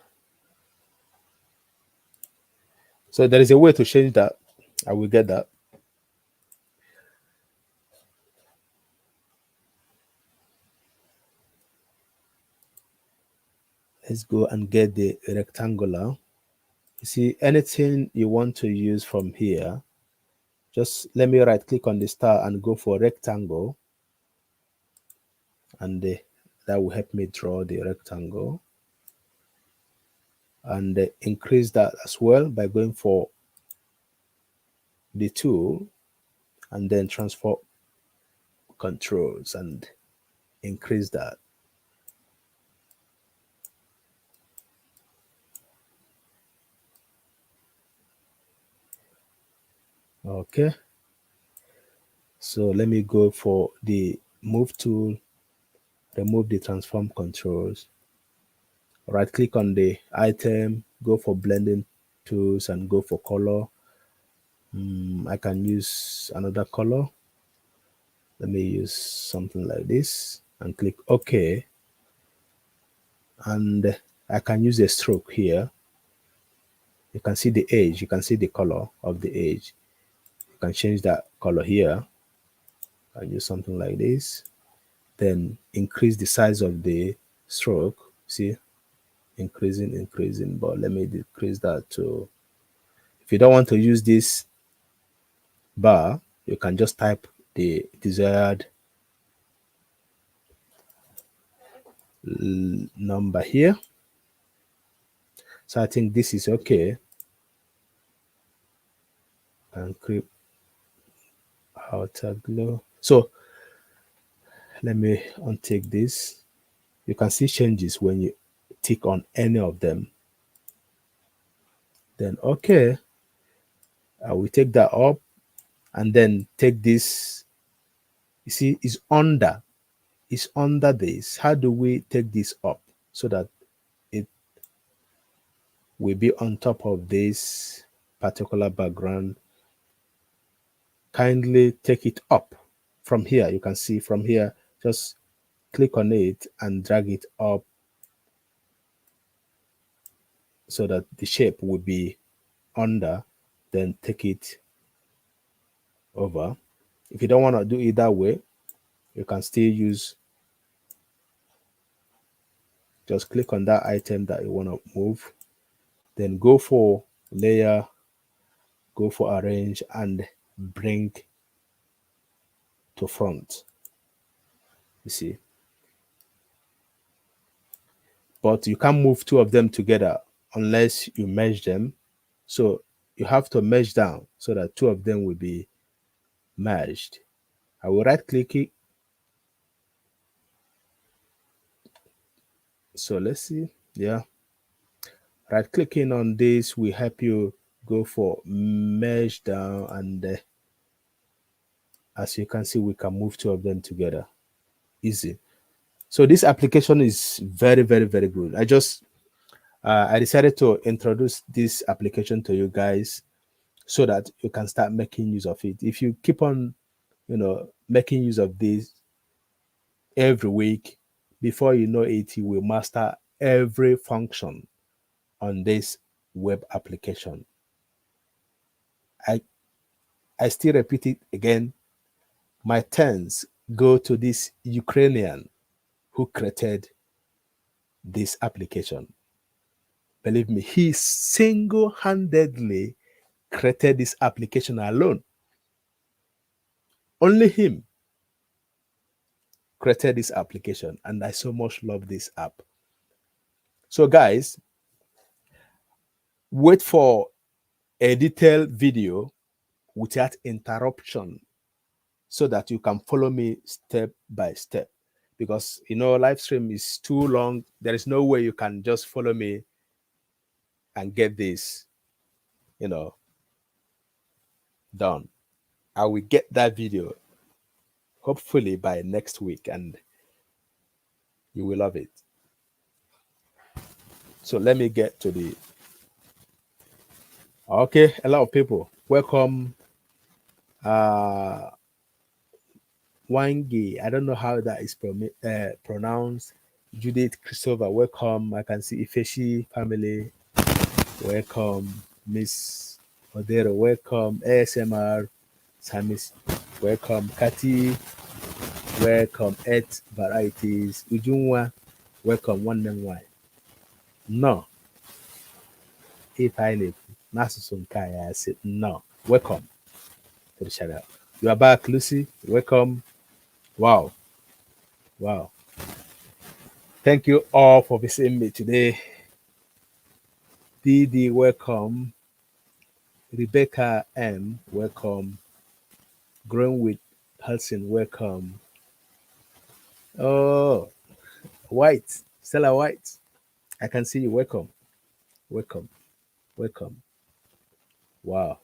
So there is a way to change that. I will get that. Let's go and get the rectangular. You see, anything you want to use from here, just let me right click on the star and go for rectangle. And that will help me draw the rectangle. And increase that as well by going for the tool and then transform controls and increase that. Okay. So let me go for the move tool, remove the transform controls, right click on the item, go for blending tools and go for color. I can use another color. Let me use something like this and click OK. And I can use a stroke here. You can see the edge, you can see the color of the edge. You can change that color here. I'll use something like this. Then increase the size of the stroke. See, increasing, but let me decrease that to, if you don't want to use this bar, you can just type the desired number here. So I think this is okay. And creep outer glow. So let me untick this. You can see changes when you tick on any of them. Then okay, I will take that up and then take this. You see, it's under this. How do we take this up so that it will be on top of this particular background? Kindly take it up from here. You can see from here, just click on it and drag it up so that the shape will be under. then take it over. If you don't want to do it that way, you can still use, just click on that item that you want to move, then go for layer, go for arrange, and bring to front. You see, but you can't move two of them together unless you merge them. So you have to merge down so that two of them will be merged. I will right click it. So let's see. Yeah. Right clicking on this will help you go for merge down, and as you can see, we can move two of them together. Easy. So this application is very, very, very good. I decided to introduce this application to you guys so that you can start making use of it. If you keep on, making use of this every week, before you know it, you will master every function on this web application. I I still repeat it again. My thanks go to this Ukrainian who created this application. Believe me, he single-handedly created this application alone. Only him created this application, and I so much love this app. So guys, wait for a detailed video without interruption so that you can follow me step by step, because live stream is too long. There is no way you can just follow me and get this done. I will get that video hopefully by next week, and you will love it. So let me get to the okay. A lot of people welcome. Wangi, I don't know how that is pronounced. Judith Christopher, welcome. I can see Ifeshi family, welcome. Miss Odero, welcome. ASMR, Samis, welcome. Kati, welcome. Et Varieties, Ujunwa, welcome. One man why. No. If I live, Nasusun Kaya, I said no. Welcome to the channel. You are back, Lucy. Welcome. Wow. Wow. Thank you all for visiting me today. Didi, welcome. Rebecca M, welcome. Growing with Hudson, welcome. Oh, White, Stella White. I can see you. Welcome. Welcome. Welcome. Wow.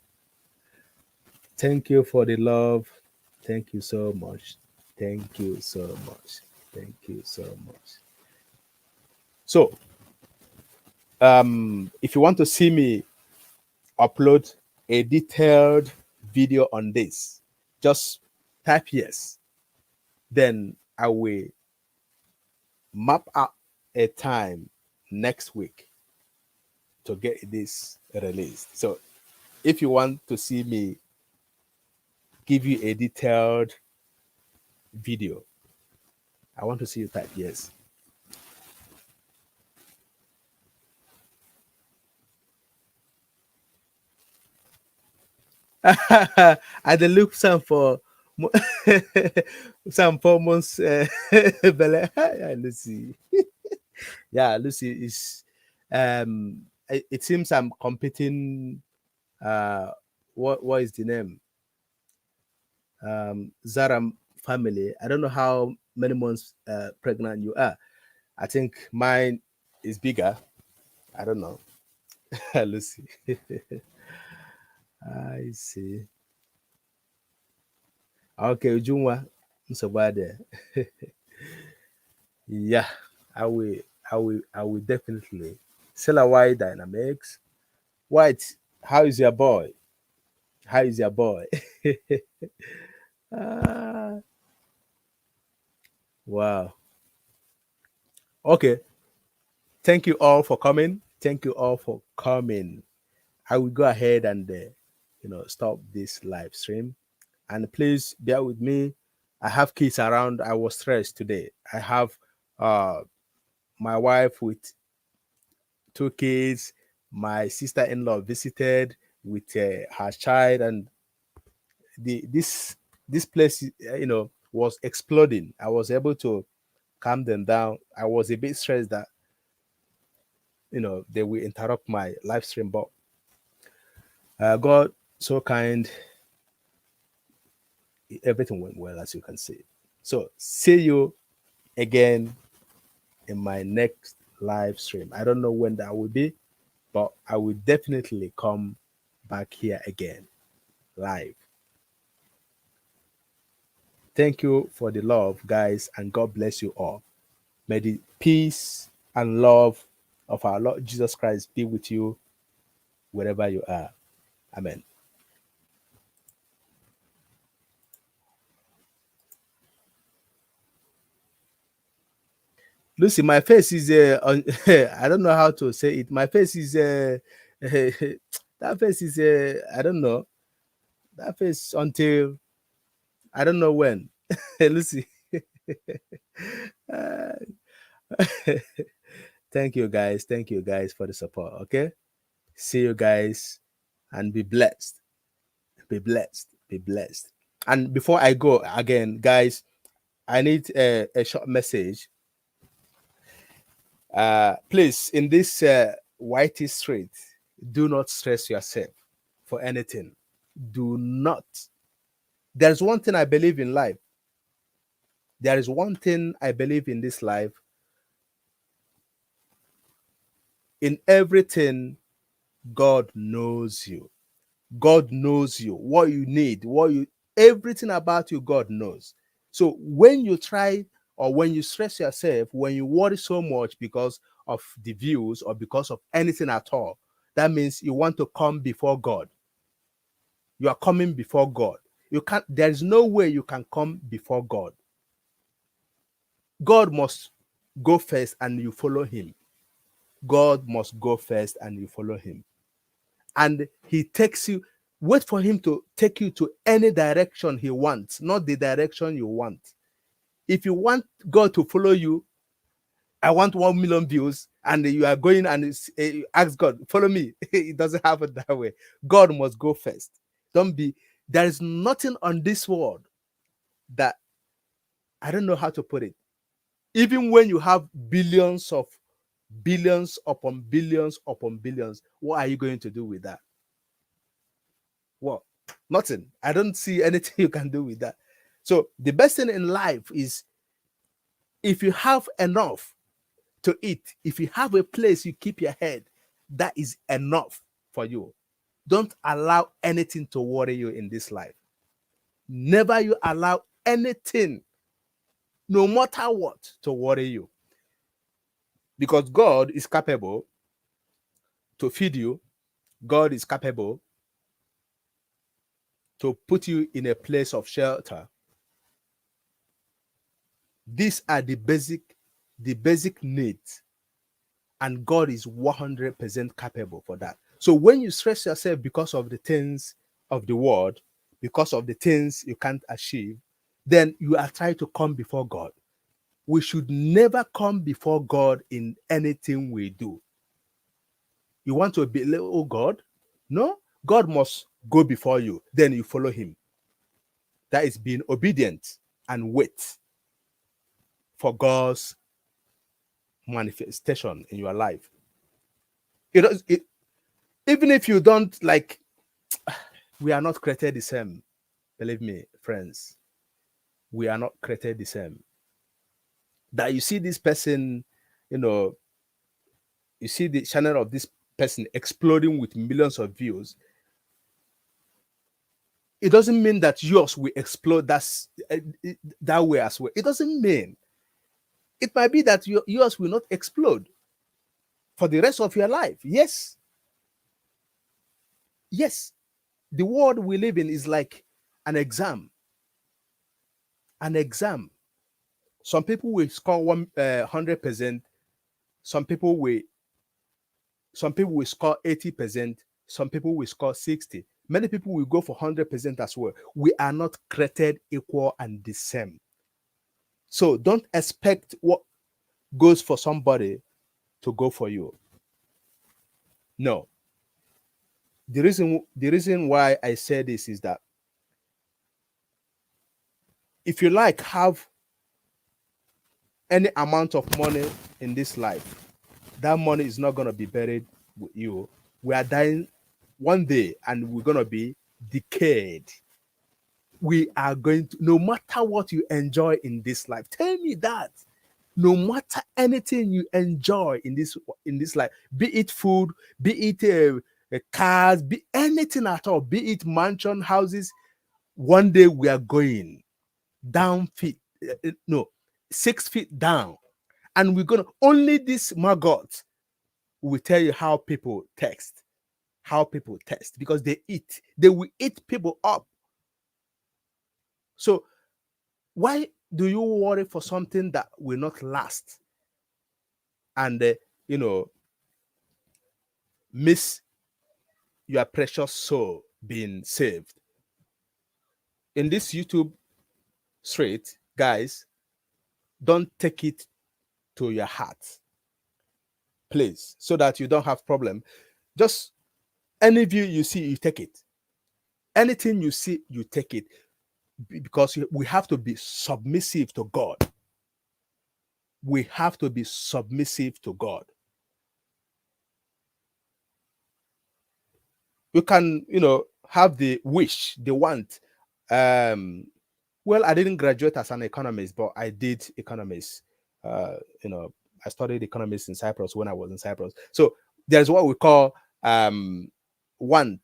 Thank you for the love. Thank you so much. Thank you so much. Thank you so much. So, if you want to see me upload a detailed video on this, just type yes. Then I will map out a time next week to get this released. So if you want to see me give you a detailed video, I want to see you type yes. I dey look some for some 4 months. Lucy. Yeah, Lucy is. It seems I'm competing. What is the name? Zara family. I don't know how many months pregnant you are. I think mine is bigger. I don't know. Lucy. I see. Okay, Ujunwa. So bad there. Yeah, I will definitely. Sell White Dynamics. White, how is your boy? How is your boy? Ah, wow. Okay. Thank you all for coming. Thank you all for coming. I will go ahead and stop this live stream. And please bear with me. I have kids around. I was stressed today. I have my wife with 2 kids. My sister-in-law visited with her child, and this place, was exploding. I was able to calm them down. I was a bit stressed that they will interrupt my live stream, but God so kind, everything went well, as you can see. So see you again in my next live stream. I don't know when that will be, but I will definitely come back here again live. Thank you for the love, guys, and God bless you all. May the peace and love of our Lord Jesus Christ be with you wherever you are. Amen. Lucy, my face is I don't know how to say it. My face is that face is I don't know. That face until I don't know when. Lucy. Thank you guys. Thank you guys for the support. Okay. See you guys and be blessed. Be blessed. Be blessed. And before I go again, guys, I need a short message. Please, in this whitey street, do not stress yourself for anything. Do not. There's one thing I believe in life. There is one thing I believe in this life. In everything, God knows you. God knows you, what you need, everything about you, God knows. So when you try or when you stress yourself, when you worry so much because of the views or because of anything at all, that means you want to come before God. You are coming before God. There is no way you can come before God. God must go first and you follow him. God must go first and you follow him. And he takes you, wait for him to take you to any direction he wants, not the direction you want. If you want God to follow you, I want 1 million views, and you are going and ask God, follow me. It doesn't happen that way. God must go first. There is nothing on this world that, I don't know how to put it. Even when you have billions upon billions upon billions, what are you going to do with that? What? Nothing. I don't see anything you can do with that. So the best thing in life is, if you have enough to eat, if you have a place you keep your head, that is enough for you. Don't allow anything to worry you in this life. Never you allow anything, no matter what, to worry you. Because God is capable to feed you. God is capable to put you in a place of shelter. These are the basic needs. And God is 100% capable for that. So when you stress yourself because of the things of the world, because of the things you can't achieve, then you are trying to come before God. We should never come before God in anything we do. You want to belittle God? No, God must go before you. Then you follow him. That is being obedient and wait for God's manifestation in your life. Even if you don't like, we are not created the same. Believe me, friends, we are not created the same. That you see this person, you see the channel of this person exploding with millions of views. It doesn't mean that yours will explode that way as well. It doesn't mean. It might be that yours will not explode for the rest of your life. Yes. Yes. The world we live in is like an exam. An exam. Some people will score 100%. Some people will score 80%. Some people will score 60%. Many people will go for 100% as well. We are not created equal and the same. So don't expect what goes for somebody to go for you. No. The reason why I say this is that if you like have any amount of money in this life, that money is not going to be buried with you. We are dying one day and we're going to be decayed. We are going to, no matter what you enjoy in this life, tell me that. No matter anything you enjoy in this life, be it food, be it cars, be anything at all, be it mansion, houses, one day we are going down feet, no, 6 feet down, and we're gonna only this maggot will tell you how people text, because they will eat people up. So why do you worry for something that will not last and you know miss your precious soul being saved? In this YouTube street, guys, don't take it to your heart, please, so that you don't have problem. Just any view you see, you take it. Anything you see, you take it, because we have to be submissive to God. We have to be submissive to God. You can, have the wish, the want. Well, I didn't graduate as an economist, but I did economics. Uh, I studied economics in Cyprus when I was in Cyprus. So there's what we call want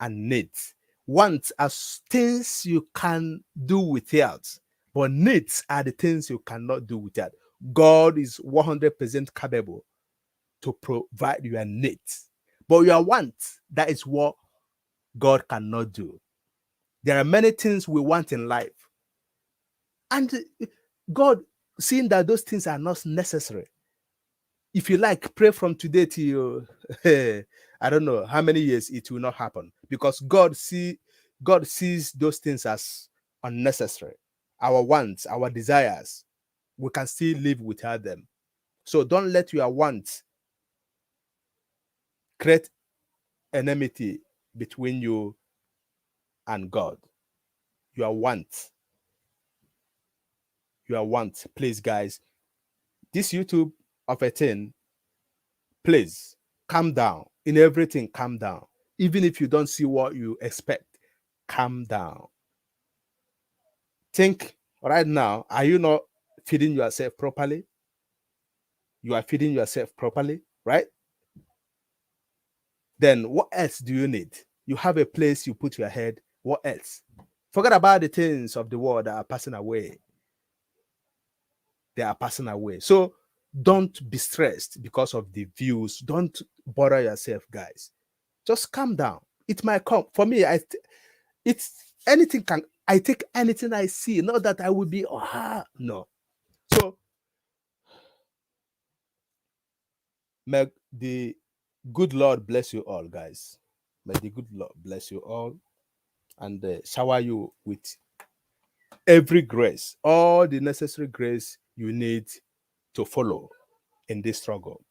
and needs. Wants are things you can do without, but needs are the things you cannot do without. God is 100% capable to provide your needs, but your wants, that is what God cannot do. There are many things we want in life, and God, seeing that those things are not necessary, if you like, pray from today till I don't know how many years, it will not happen, because God sees those things as unnecessary. Our wants, our desires, we can still live without them. So don't let your wants create enmity between you and God. Your wants, please, guys. This YouTube of a thing, please calm down. In everything, calm down. Even if you don't see what you expect, calm down. Think right now, are you not feeding yourself properly? You are feeding yourself properly, right? Then what else do you need? You have a place you put your head. What else? Forget about the things of the world that are passing away. They are passing away. So don't be stressed because of the views. Don't bother yourself, guys. Just calm down. It might come. For me, it's anything can, I take anything I see, not that I will be, no. So may the good Lord bless you all, guys. May the good Lord bless you all and shower you with every grace, all the necessary grace you need to follow in this struggle.